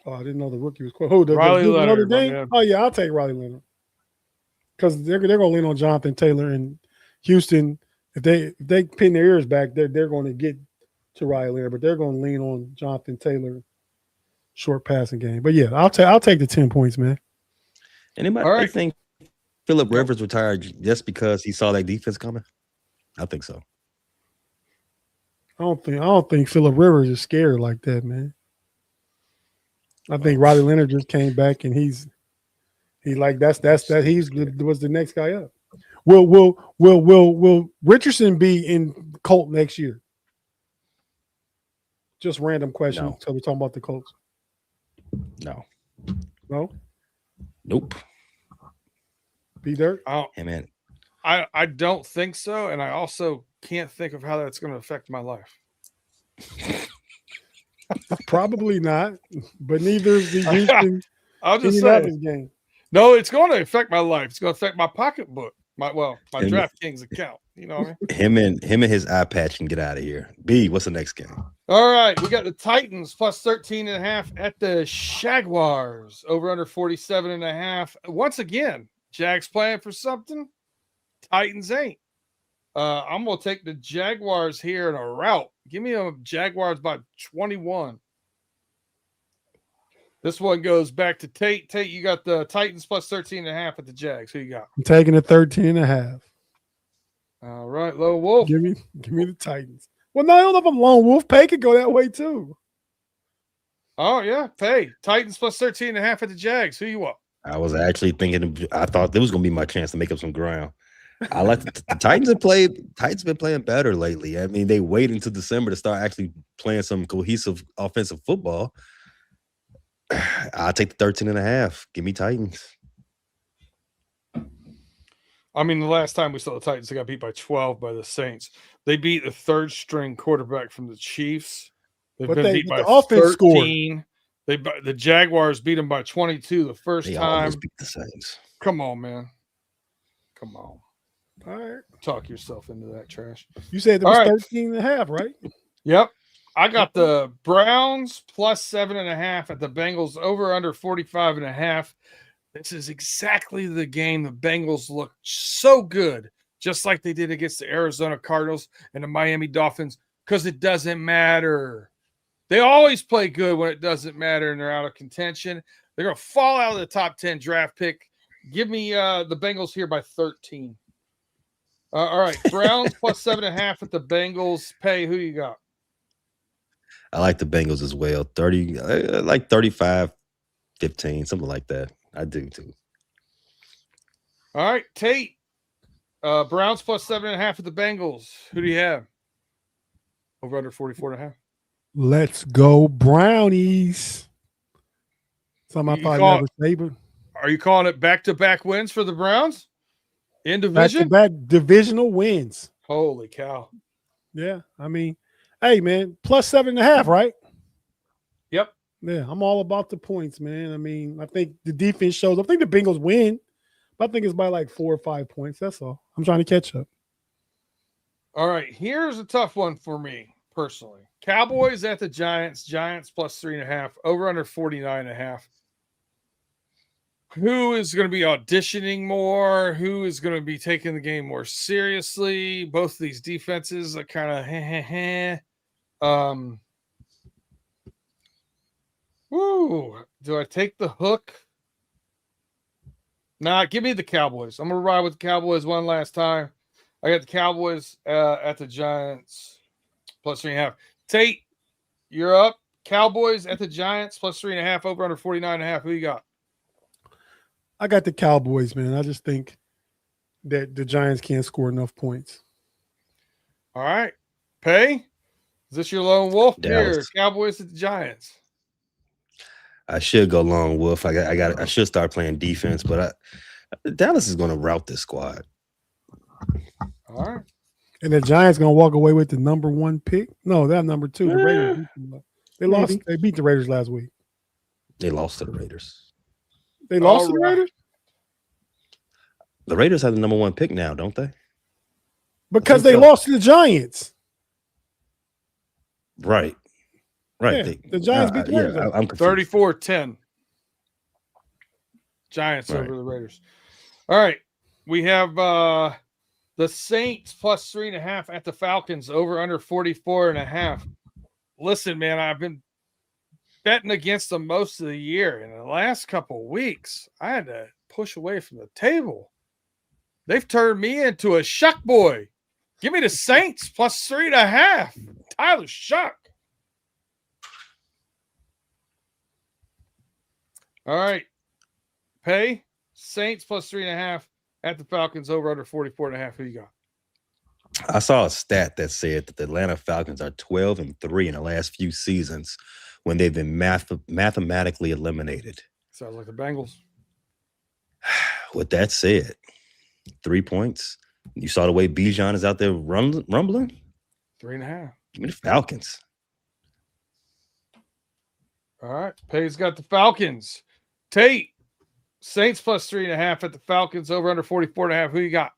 Oh, I didn't know the rookie was – who? Riley Leonard. Oh, yeah, I'll take Riley Leonard. Because they're going to lean on Jonathan Taylor, and Houston, if they pin their ears back, they're going to get to Riley Leonard, but they're going to lean on Jonathan Taylor short passing game. But yeah, I'll take the 10 points, man. Anybody think Phillip Rivers retired just because he saw that defense coming? I think so. I don't think Phillip Rivers is scared like that, man. I think Riley Leonard just came back and was the next guy up. Will Richardson be in Colt next year? Just random question. No. So we're talking about the Colts. No. Nope. B-Dirt? Hey, man. I don't think so, and I also can't think of how that's going to affect my life. Probably not, but neither is the Houston. I'll just say game. No, it's going to affect my life. It's going to affect my pocketbook, my DraftKings account. You know what I mean? Him and his eye patch can get out of here. B, what's the next game? All right, we got the Titans plus 13.5 at the Jaguars, over under 47.5. Once again, Jags playing for something. Titans ain't. I'm going to take the Jaguars here in a rout. Give me a Jaguars by 21. This one goes back to Tate. Tate, you got the Titans plus 13.5 at the Jags. Who you got? I'm taking the 13.5. All right, Low Wolf. Give me the Titans. Well, no, I don't know if I'm lone wolf. Pay could go that way too. Oh, yeah. Pay. Titans plus 13.5 at the Jags. Who you want? I was actually thinking. I thought this was going to be my chance to make up some ground. I like the Titans have played. Titans been playing better lately. I mean, they wait until December to start actually playing some cohesive offensive football. I'll take the 13.5. Give me Titans. I mean, the last time we saw the Titans, they got beat by 12 by the Saints. They beat the third string quarterback from the Chiefs. They've been beat by the offense 13. The Jaguars beat them by 22 the first They time. almost beat the Saints. Come on, man. Come on. All right. Talk yourself into that trash. You said it was 13.5, right? Yep. I got the Browns plus 7.5 at the Bengals over under 45.5. This is exactly the game the Bengals look so good, just like they did against the Arizona Cardinals and the Miami Dolphins, because it doesn't matter. They always play good when it doesn't matter and they're out of contention. They're going to fall out of the top 10 draft pick. Give me the Bengals here by 13. All right. Browns plus 7.5 at the Bengals. Pay, who you got? I like the Bengals as well. 30, like 35, 15, something like that. I do too. All right, Tate. Browns plus 7.5 at the Bengals. Who do you have? Over under 44.5. Let's go Brownies. Something I probably never say, but are you calling it back-to-back wins for the Browns in division? Back-to-back divisional wins. Holy cow! Yeah, I mean, hey man, plus 7.5, right? Yep. Yeah, I'm all about the points, man. I mean, I think the defense shows. I think the Bengals win, but I think it's by like 4 or 5 points. That's all. I'm trying to catch up. All right, here's a tough one for me personally. Cowboys at the Giants. Giants plus 3.5. Over under 49.5. Who is going to be auditioning more? Who is going to be taking the game more seriously? Both of these defenses are kind of do I take the hook? Nah, give me the Cowboys. I'm going to ride with the Cowboys one last time. I got the Cowboys at the Giants plus 3.5. Tate, you're up. Cowboys at the Giants plus 3.5. Over under 49.5. Who you got? I got the Cowboys, man. I just think that the Giants can't score enough points. All right. Pay? Is this your lone wolf here? Dallas. Cowboys at the Giants. I should go lone wolf. I should start playing defense, but Dallas is going to route this squad. All right. And the Giants going to walk away with the number 1 pick? No, they're number 2. The Raiders beat them. They lost. They beat the Raiders last week. They lost to the Raiders. They lost to the Raiders? The Raiders have the number 1 pick now, don't they? Because they lost to the Giants. Right. Right. Yeah, the Giants beat the Raiders. I'm confused. 34-10. Giants Right. over the Raiders. All right. We have the Saints plus 3.5 at the Falcons. Over under 44.5. Listen, man, I've been betting against them most of the year. In the last couple of weeks, I had to push away from the table. They've turned me into a Shuck boy. Give me the Saints plus 3.5. Tyler Shuck. All right. Pay Saints plus 3.5 at the Falcons. Over under 44.5. Who you got? I saw a stat that said that the Atlanta Falcons are 12-3 in the last few seasons when they've been mathematically eliminated. Sounds like the Bengals. With that said, 3 points. You saw the way Bijan is out there rumbling? 3.5. Give me the Falcons. All right. Pay's got the Falcons. Tate, Saints plus 3.5 at the Falcons. Over under 44.5. Who you got?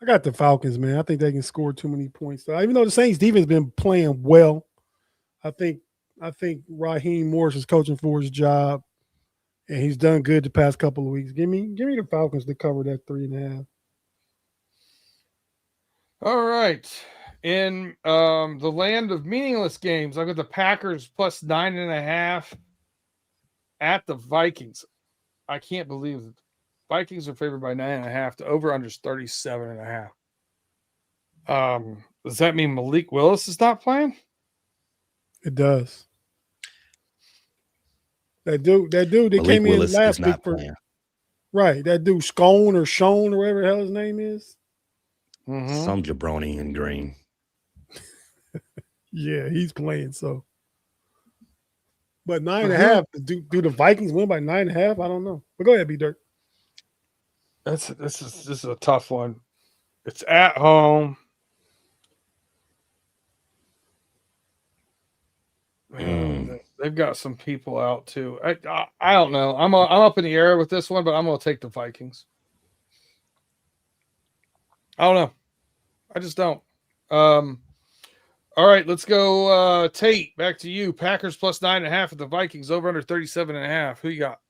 I got the Falcons, man. I think they can score too many points. Even though the Saints defense been playing well, I think Raheem Morris is coaching for his job, and he's done good the past couple of weeks. Give me the Falcons to cover that 3.5. All right. In the land of meaningless games, I've got the Packers plus 9.5 at the Vikings. I can't believe it. Vikings are favored by 9.5. The over-under is 37.5. Does that mean Malik Willis is not playing? It does. That dude that Malik came Willis in last is week not for playing. right. That dude Scone or Shone or whatever the hell his name is. Mm-hmm. Some jabroni in green. Yeah, he's playing. So, but 9.5. Do the Vikings win by 9.5? I don't know. But go ahead, B Dirt. This is a tough one. It's at home. Man, they've got some people out too. I don't know. I'm up in the air with this one, but I'm going to take the Vikings. I don't know. I just don't. All right, let's go. Tate, back to you. Packers plus 9.5 at the Vikings, over under 37.5. Who you got?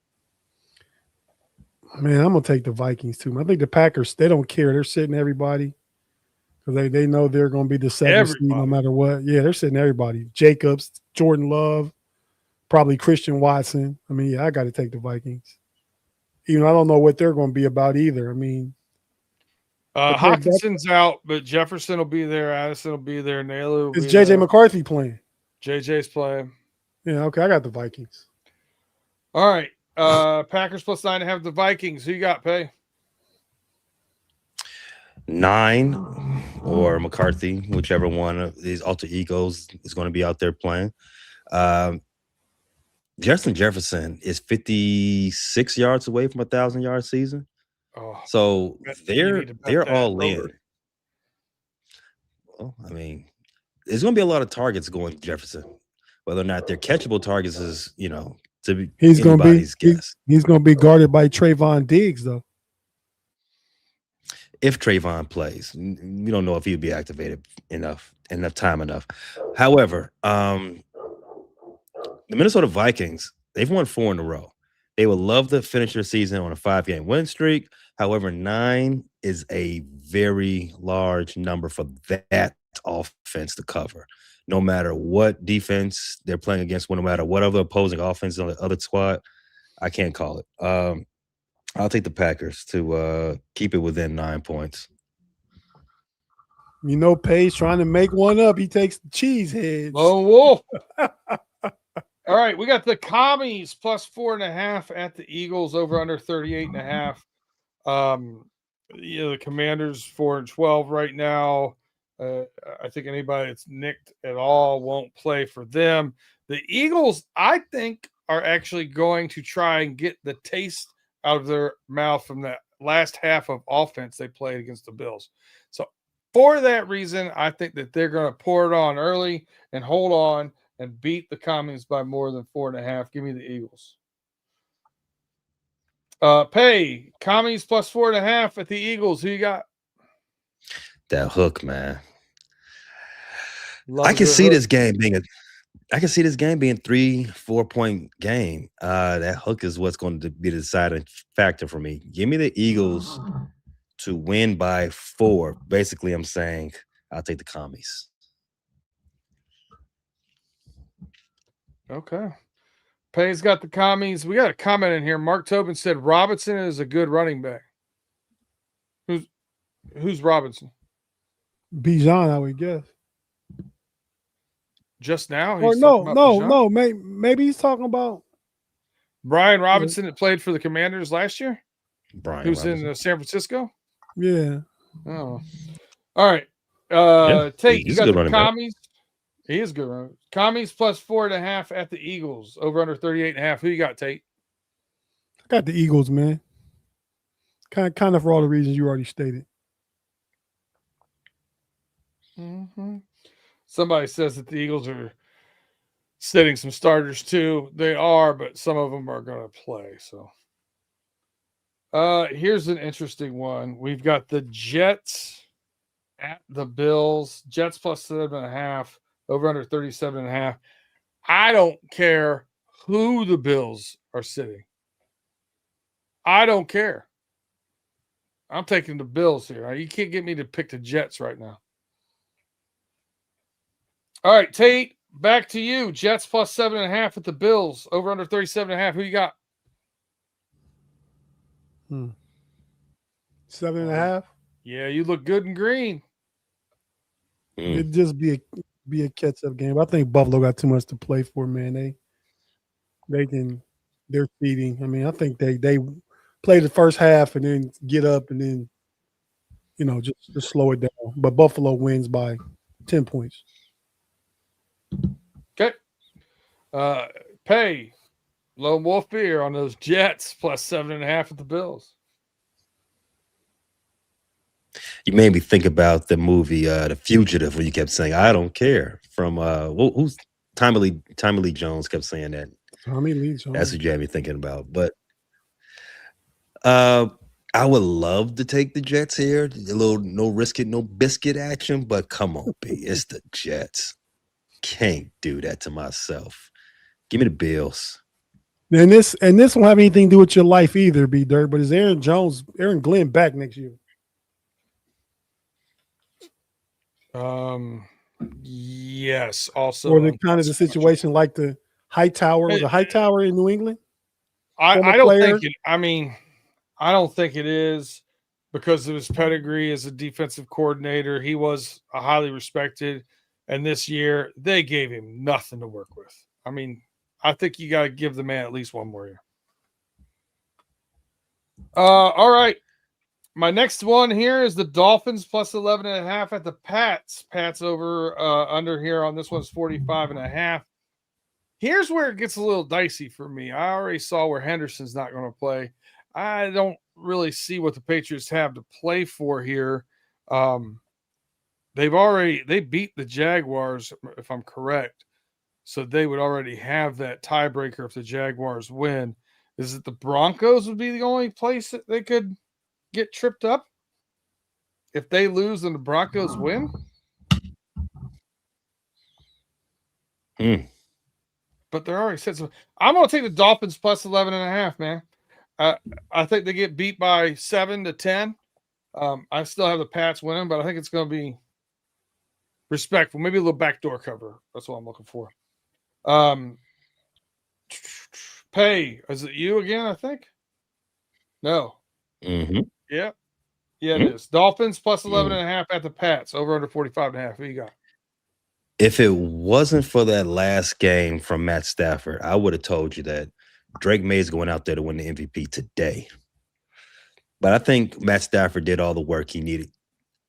Man, I'm gonna take the Vikings too. I think the Packers, they don't care. They're sitting everybody because they know they're gonna be the 7th seed no matter what. Yeah, they're sitting everybody. Jacobs, Jordan Love, probably Christian Watson. I mean, yeah, I got to take the Vikings. Even I don't know what they're going to be about either. I mean, Hawkinson's out, but Jefferson will be there. Addison will be there. Naylor will be JJ there. McCarthy playing? JJ's playing. Yeah, okay, I got the Vikings. All right. Packers plus 9.5 the Vikings. Who you got, Pay? 9 or McCarthy, whichever one of these alter egos is going to be out there playing. Justin Jefferson is 56 yards away from a 1,000-yard season. Oh, so they're all in. over. Well, I mean, there's going to be a lot of targets going to Jefferson. Whether or not they're catchable targets is, to be anybody's guess. He's going to be guarded by Trayvon Diggs, though. If Trayvon plays, we don't know if he'll be activated enough. However, the Minnesota Vikings, they've won 4 in a row. They would love to finish their season on a 5-game win streak. However, 9 is a very large number for that offense to cover. No matter what defense they're playing against, no matter what other opposing offense on the other squad, I can't call it. I'll take the Packers to keep it within 9 points. Page trying to make one up. He takes the cheese heads. Oh, wolf. All right, we got the Commies plus 4.5 at the Eagles, over under 38.5. The Commanders 4-12 right now. I think anybody that's nicked at all won't play for them. The Eagles, I think, are actually going to try and get the taste out of their mouth from that last half of offense they played against the Bills. So for that reason, I think that they're going to pour it on early and hold on and beat the Commies by more than 4.5. Give me the Eagles. Pay Commies plus 4.5 at the Eagles. Who you got? That hook, man. I can see this game being 3-4 point game. That hook is what's going to be the deciding factor for me. Give me the Eagles to win by 4. Basically, I'm saying I'll take the Commies. Okay. Pay's got the Commies. We got a comment in here. Mark Tobin said Robinson is a good running back. Who's Robinson? Bijan, I would guess. Just now? Or no. Maybe he's talking about Brian Robinson that played for the Commanders last year. Who's Robinson. in San Francisco? Yeah. Oh. All right. Tate, you got the Commies. He is good running. Commies plus 4.5 at the Eagles, over under 38.5. Who you got, Tate? I got the Eagles, man. Kind of for all the reasons you already stated. Mm-hmm. Somebody says that the Eagles are sitting some starters too. They are, but some of them are going to play. So here's an interesting one. We've got the Jets at the Bills. Jets plus 7.5, over under 37.5. I don't care who the Bills are sitting. I don't care. I'm taking the Bills here. You can't get me to pick the Jets right now. All right, Tate, back to you. Jets plus 7.5 at the Bills, over under 37.5. Who you got? 7.5. Yeah, you look good in green. It'd just be a catch up game. I think Buffalo got too much to play for, man. They're feeding. I mean, I think they play the first half and then get up and then just slow it down. But Buffalo wins by 10 points. Okay. Pay Lone Wolf beer on those Jets plus 7.5 at the Bills. You made me think about the movie The Fugitive, where you kept saying, "I don't care." From who's Tommy Lee Jones kept saying that. Tommy Lee Jones. That's what you had me thinking about. But I would love to take the Jets here. A little no risk it, no biscuit action. But come on, B, it's the Jets. Can't do that to myself. Give me the Bills. And this won't have anything to do with your life either, B Dirt. But is Aaron Glenn back next year? Yes. Also, Or the kind of the situation like the Hightower in New England. I don't think it. I mean, I don't think it is because of his pedigree as a defensive coordinator. He was a highly respected, and this year they gave him nothing to work with. I mean, I think you got to give the man at least one more year. All right. My next one here is the Dolphins plus 11.5 at the Pats. Pats over under here on this one's 45.5. Here's where it gets a little dicey for me. I already saw where Henderson's not going to play. I don't really see what the Patriots have to play for here. They beat the Jaguars, if I'm correct. So they would already have that tiebreaker if the Jaguars win. Is it the Broncos would be the only place that they could get tripped up? If they lose and the Broncos win? But they're already said so. I'm going to take the Dolphins plus 11.5, man. I think they get beat by 7-10. I still have the Pats winning, but I think it's going to be respectful. Maybe a little backdoor cover. That's what I'm looking for. Pay. Is it you again, I think? No. Mm-hmm. Yeah. Yeah, it is. Dolphins plus 11.5 at the Pats. Over under 45.5. Who you got? If it wasn't for that last game from Matt Stafford, I would have told you that Drake May is going out there to win the MVP today. But I think Matt Stafford did all the work he needed.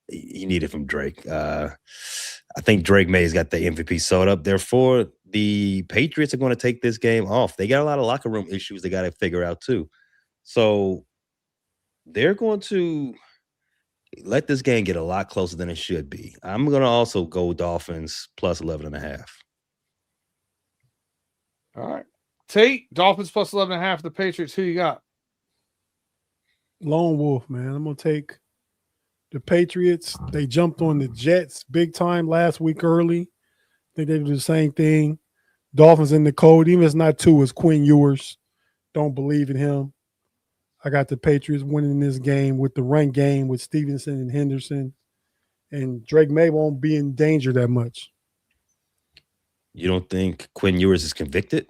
He needed from Drake. I think Drake May's got the MVP sewed up. Therefore, the Patriots are going to take this game off. They got a lot of locker room issues they got to figure out too. So they're going to let this game get a lot closer than it should be. I'm going to also go Dolphins plus 11.5. All right. Tate, Dolphins plus 11.5. The Patriots. Who you got? Lone Wolf, man. I'm going to take the Patriots. They jumped on the Jets big time last week early. I think they do the same thing. Dolphins in the cold. Even if it's not two, it's Quinn Ewers. Don't believe in him. I got the Patriots winning this game with the run game with Stevenson and Henderson. And Drake May won't be in danger that much. You don't think Quinn Ewers is convicted?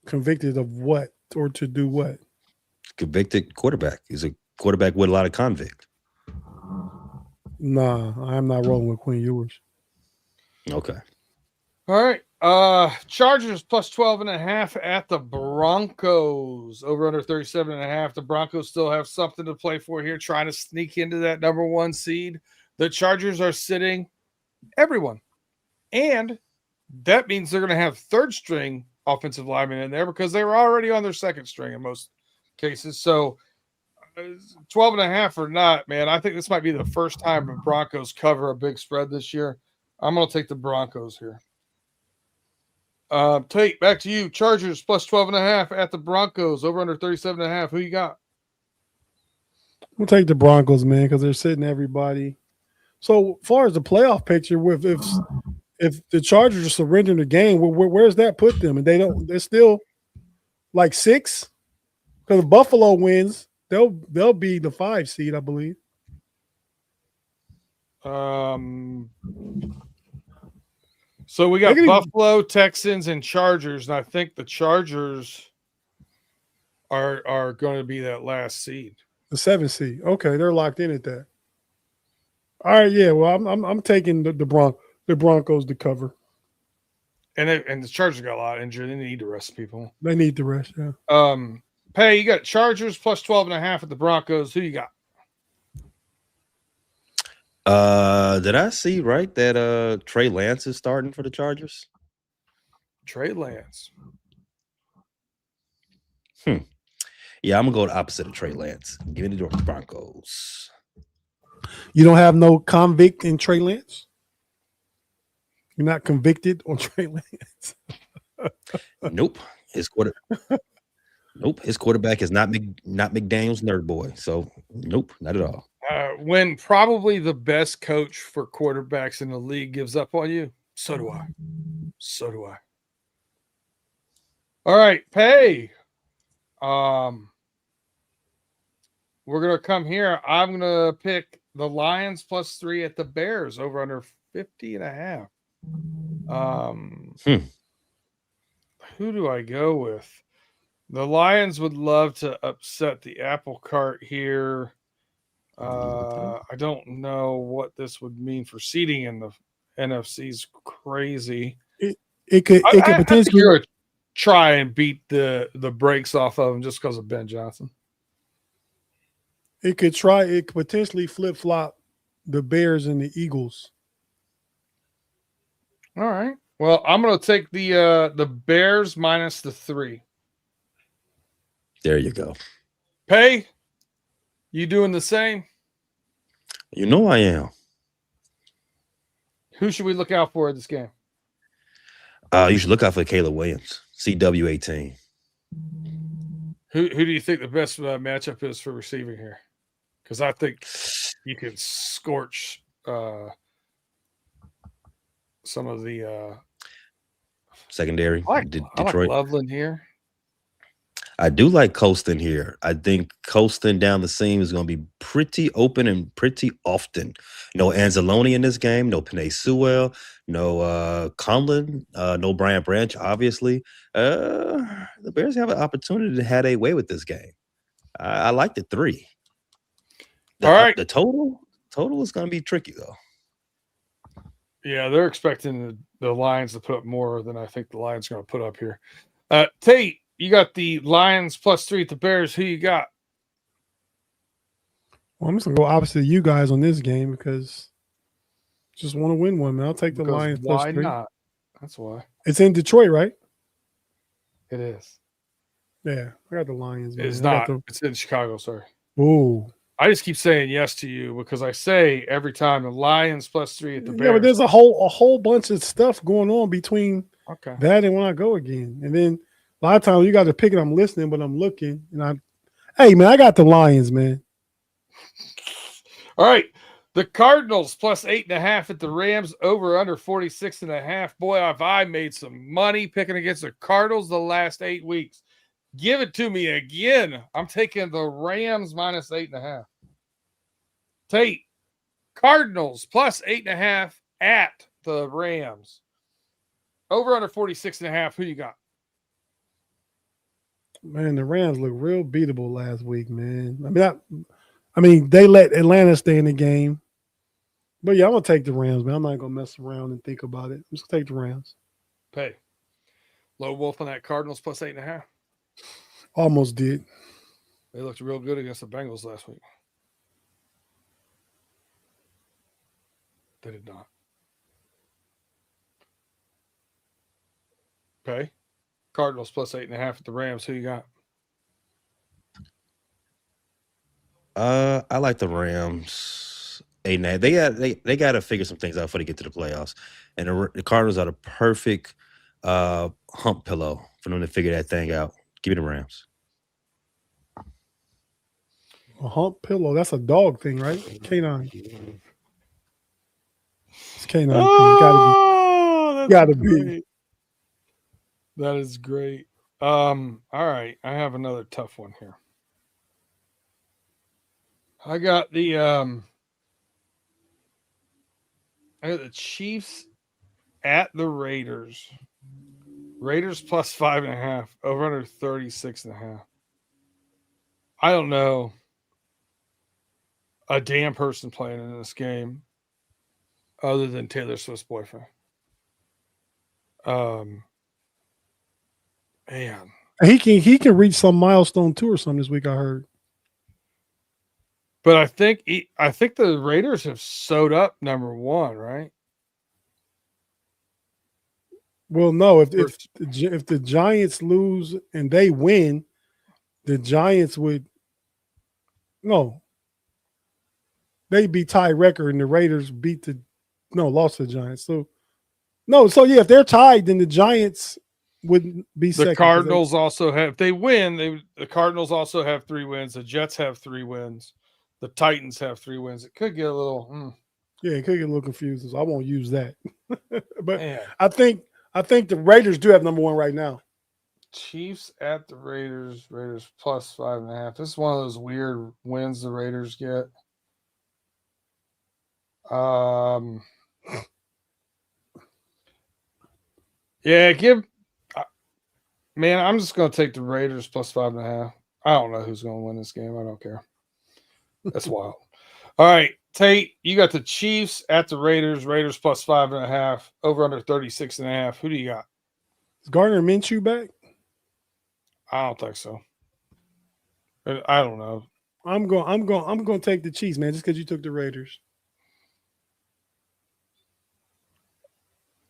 Convicted of what or to do what? Convicted quarterback. He's a quarterback with a lot of convict. Nah, I'm not rolling with Quinn Ewers. Okay. All right. Chargers plus 12.5 at the Broncos. Over under 37.5. The Broncos still have something to play for here, trying to sneak into that number one seed. The Chargers are sitting everyone. And that means they're going to have third string offensive linemen in there because they were already on their second string in most cases. So 12.5 or not, man, I think this might be the first time the Broncos cover a big spread this year. I'm going to take the Broncos here. Tate, back to you. Chargers plus 12.5 at the Broncos. Over under 37.5. Who you got? We'll take the Broncos, man, because they're sitting everybody. So far as the playoff picture, with if the Chargers are surrendering the game, where's that put them? And they're still like 6. Because if Buffalo wins, they'll be the 5 seed, I believe. So we got Buffalo, Texans, and Chargers, and I think the Chargers are going to be that last seed. The 7 seed. Okay, they're locked in at that. All right, yeah. Well, I'm taking the Broncos to cover. And the Chargers got a lot of injured. They need to rest people. They need the rest. Yeah. Pay, you got Chargers plus 12.5 at the Broncos. Who you got? Did I see right that Trey Lance is starting for the Chargers? Trey Lance. Yeah, I'm gonna go the opposite of Trey Lance. Give me the Broncos. You don't have no convict in Trey Lance? You're not convicted on Trey Lance? Nope. His quarterback is not McDaniel's nerd boy. So nope, not at all. When probably the best coach for quarterbacks in the league gives up on you, so do I. So do I. All right, Pay. We're gonna come here. I'm gonna pick the Lions plus 3 at the Bears over under 50.5. Who do I go with? The Lions would love to upset the apple cart here. I don't know what this would mean for seeding in the NFC's crazy. It could potentially try and beat the brakes off of them just because of Ben Johnson. It could potentially flip-flop the Bears and the Eagles. All right. Well, I'm going to take the Bears minus the 3. There you go. Pay, you doing the same? You know I am. Who should we look out for in this game? You should look out for Caleb Williams, CW18. Who do you think the best matchup is for receiving here? Because I think you can scorch some of the secondary. I like Detroit. Loveland here. I do like Colston here. I think Colston down the seam is going to be pretty open and pretty often. No Anzalone in this game. No Penei Sewell. No Conlon. No Brian Branch, obviously. The Bears have an opportunity to have a way with this game. I like the 3. All right. The total is going to be tricky, though. Yeah, they're expecting the Lions to put up more than I think the Lions are going to put up here. Tate, you got the Lions plus 3 at the Bears. Who you got? Well, I'm just going to go opposite of you guys on this game because I just want to win one, man. I'll take the Lions plus 3. Why not? That's why. It's in Detroit, right? It is. Yeah, I got the Lions. Man. It's not. It's in Chicago, sorry. Ooh. I just keep saying yes to you because I say every time the Lions plus 3 at the Bears. Yeah, but there's a whole bunch of stuff going on between that and when I go again. And then a lot of times you got to pick it. I'm listening, but I'm looking. And hey, man, I got the Lions, man. All right. The Cardinals plus 8.5 at the Rams over under 46.5. Boy, have I made some money picking against the Cardinals the last 8 weeks. Give it to me again. I'm taking the Rams minus 8.5. Tate, Cardinals plus 8.5 at the Rams. Over under 46.5. Who you got? Man, the Rams look real beatable last week, man. I mean, they let Atlanta stay in the game. But yeah, I'm gonna take the Rams, man. I'm not gonna mess around and think about it. I'm just gonna take the Rams. Pay. Low Wolf on that Cardinals plus 8.5. Almost did. They looked real good against the Bengals last week. They did not. Okay. Cardinals plus 8.5 at the Rams. Who you got? I like the Rams. 8.5. They got to figure some things out before they get to the playoffs. And the Cardinals are the perfect hump pillow for them to figure that thing out. Give me the Rams. A hump pillow. That's a dog thing, right? Canine. It's canine. Oh, gotta be. That is great. All right. I have another tough one here. I got the Chiefs at the Raiders. Raiders plus 5.5, over under 36.5. I don't know a damn person playing in this game. other than Taylor Swift's boyfriend. Man. He can reach some milestone too or something this week, I heard. But I think the Raiders have sewed up number one, right? Well, no. If the Giants lose and they win, the Giants would they'd be tie record and the Raiders lost to the Giants. So if they're tied, then the Giants wouldn't be second. The Cardinals also have. If they win, the Cardinals also have 3 wins. The Jets have 3 wins. The Titans have 3 wins. It could get a little. Yeah, it could get a little confusing. So I won't use that. But Man. I think the Raiders do have number one right now. Chiefs at the Raiders. Raiders plus 5.5. This is one of those weird wins the Raiders get. Yeah, man, I'm just going to take the Raiders plus 5.5. I don't know who's going to win this game. I don't care. That's wild. All right, Tate, you got the Chiefs at the Raiders. Raiders plus 5.5. Over under 36.5. Who do you got? Is Gardner Minshew back? I don't think so. I don't know. I'm going to take the Chiefs, man, just because you took the Raiders.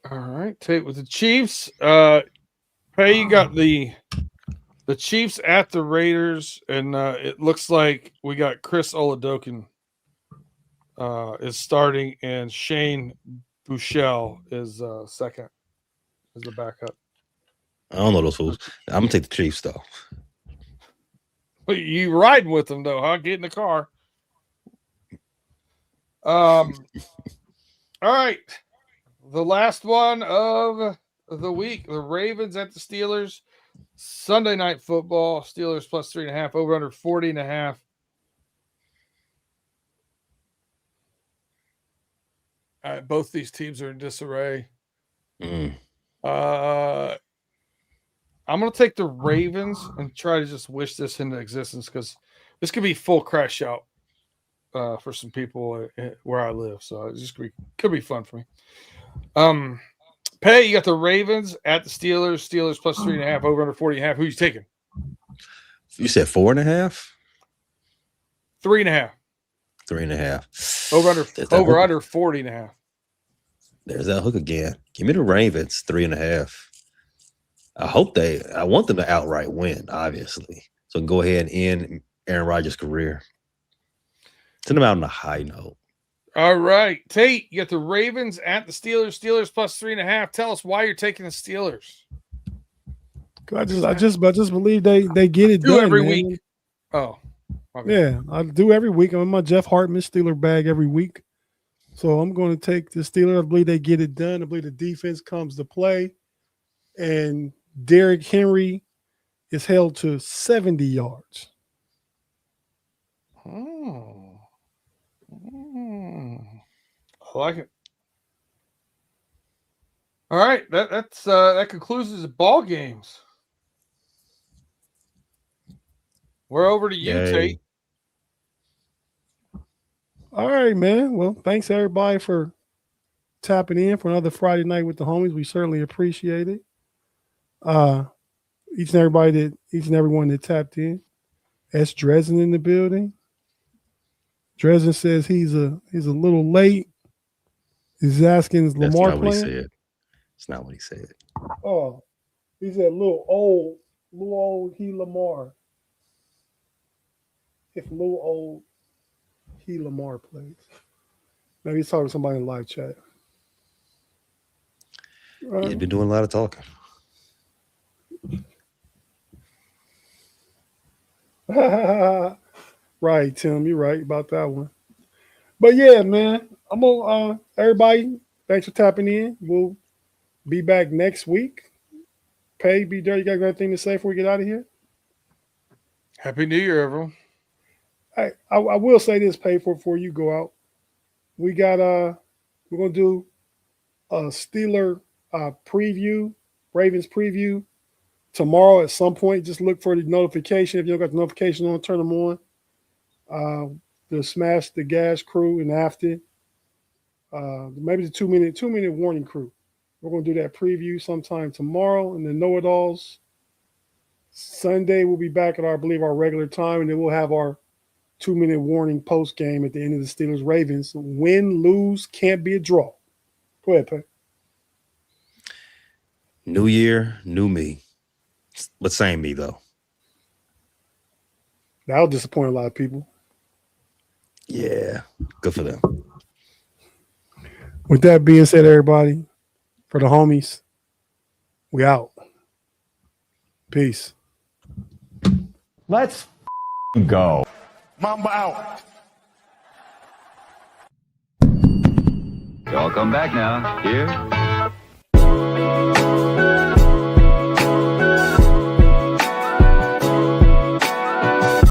All right, Tate with the Chiefs. Pay, you got the Chiefs at the Raiders, and it looks like we got Chris Oladokin is starting, and Shane Buechele is second as the backup. I don't know those fools. I'm gonna take the Chiefs though. But you riding with them though, huh? Get in the car. All right. The last one of the week, the Ravens at the Steelers. Sunday night football. Steelers plus 3.5. Over under 40.5. All right, both these teams are in disarray. I'm going to take the Ravens and try to just wish this into existence because this could be full crash out for some people where I live. So it just could be fun for me. Pay, you got the Ravens at the Steelers. Steelers plus 3.5, over under 40.5. Who you taking? You said 4.5? 3.5. 3.5. Over under 40.5. There's that hook again. Give me the Ravens 3.5. I want them to outright win, obviously. So go ahead and end Aaron Rodgers' career. Send them out on a high note. All right. Tate, you got the Ravens at the Steelers. Steelers plus 3.5. Tell us why you're taking the Steelers. I just believe they get it done every man. week. Oh. Okay. Yeah, I do every week. I'm in my Jeff Hartman Steeler bag every week. So I'm going to take the Steelers. I believe they get it done. I believe the defense comes to play. And Derrick Henry is held to 70 yards. I like it. All right, that concludes the ball games. We're over to you, Yay. Tate. All right, man. Well, thanks everybody for tapping in for another Friday night with the homies. We certainly appreciate it. Each and everyone that tapped in. S. Dresden in the building. Dresden says he's a little late. He's asking, is That's Lamar not what he playing? said. It's not what he said. Oh, he said little old he Lamar. If little old he Lamar plays. Maybe he's talking to somebody in live chat. He's been doing a lot of talking. Right, Tim. You're right about that one. But yeah, man, I'm gonna everybody, thanks for tapping in. We'll be back next week. Pay, be dirty. You got anything to say before we get out of here? Happy New Year, everyone. I will say this, Pay, before you go out. We got we're gonna do a Steeler preview, Ravens preview tomorrow at some point. Just look for the notification. If you don't got the notification on, turn them on. The Smash the Gas crew and Afton maybe the 2-minute warning crew. We're going to do that preview sometime tomorrow, and the know-it-alls. Sunday we'll be back at I believe our regular time, and then we'll have our 2-minute warning post game at the end of the Steelers Ravens. Win, lose, can't be a draw. Go ahead, Pat. New year, new me, but same me though. That'll disappoint a lot of people. Yeah, good for them. With that being said, everybody, for the homies, we out. Peace. Let's go. Mamba out. Y'all come back now. Here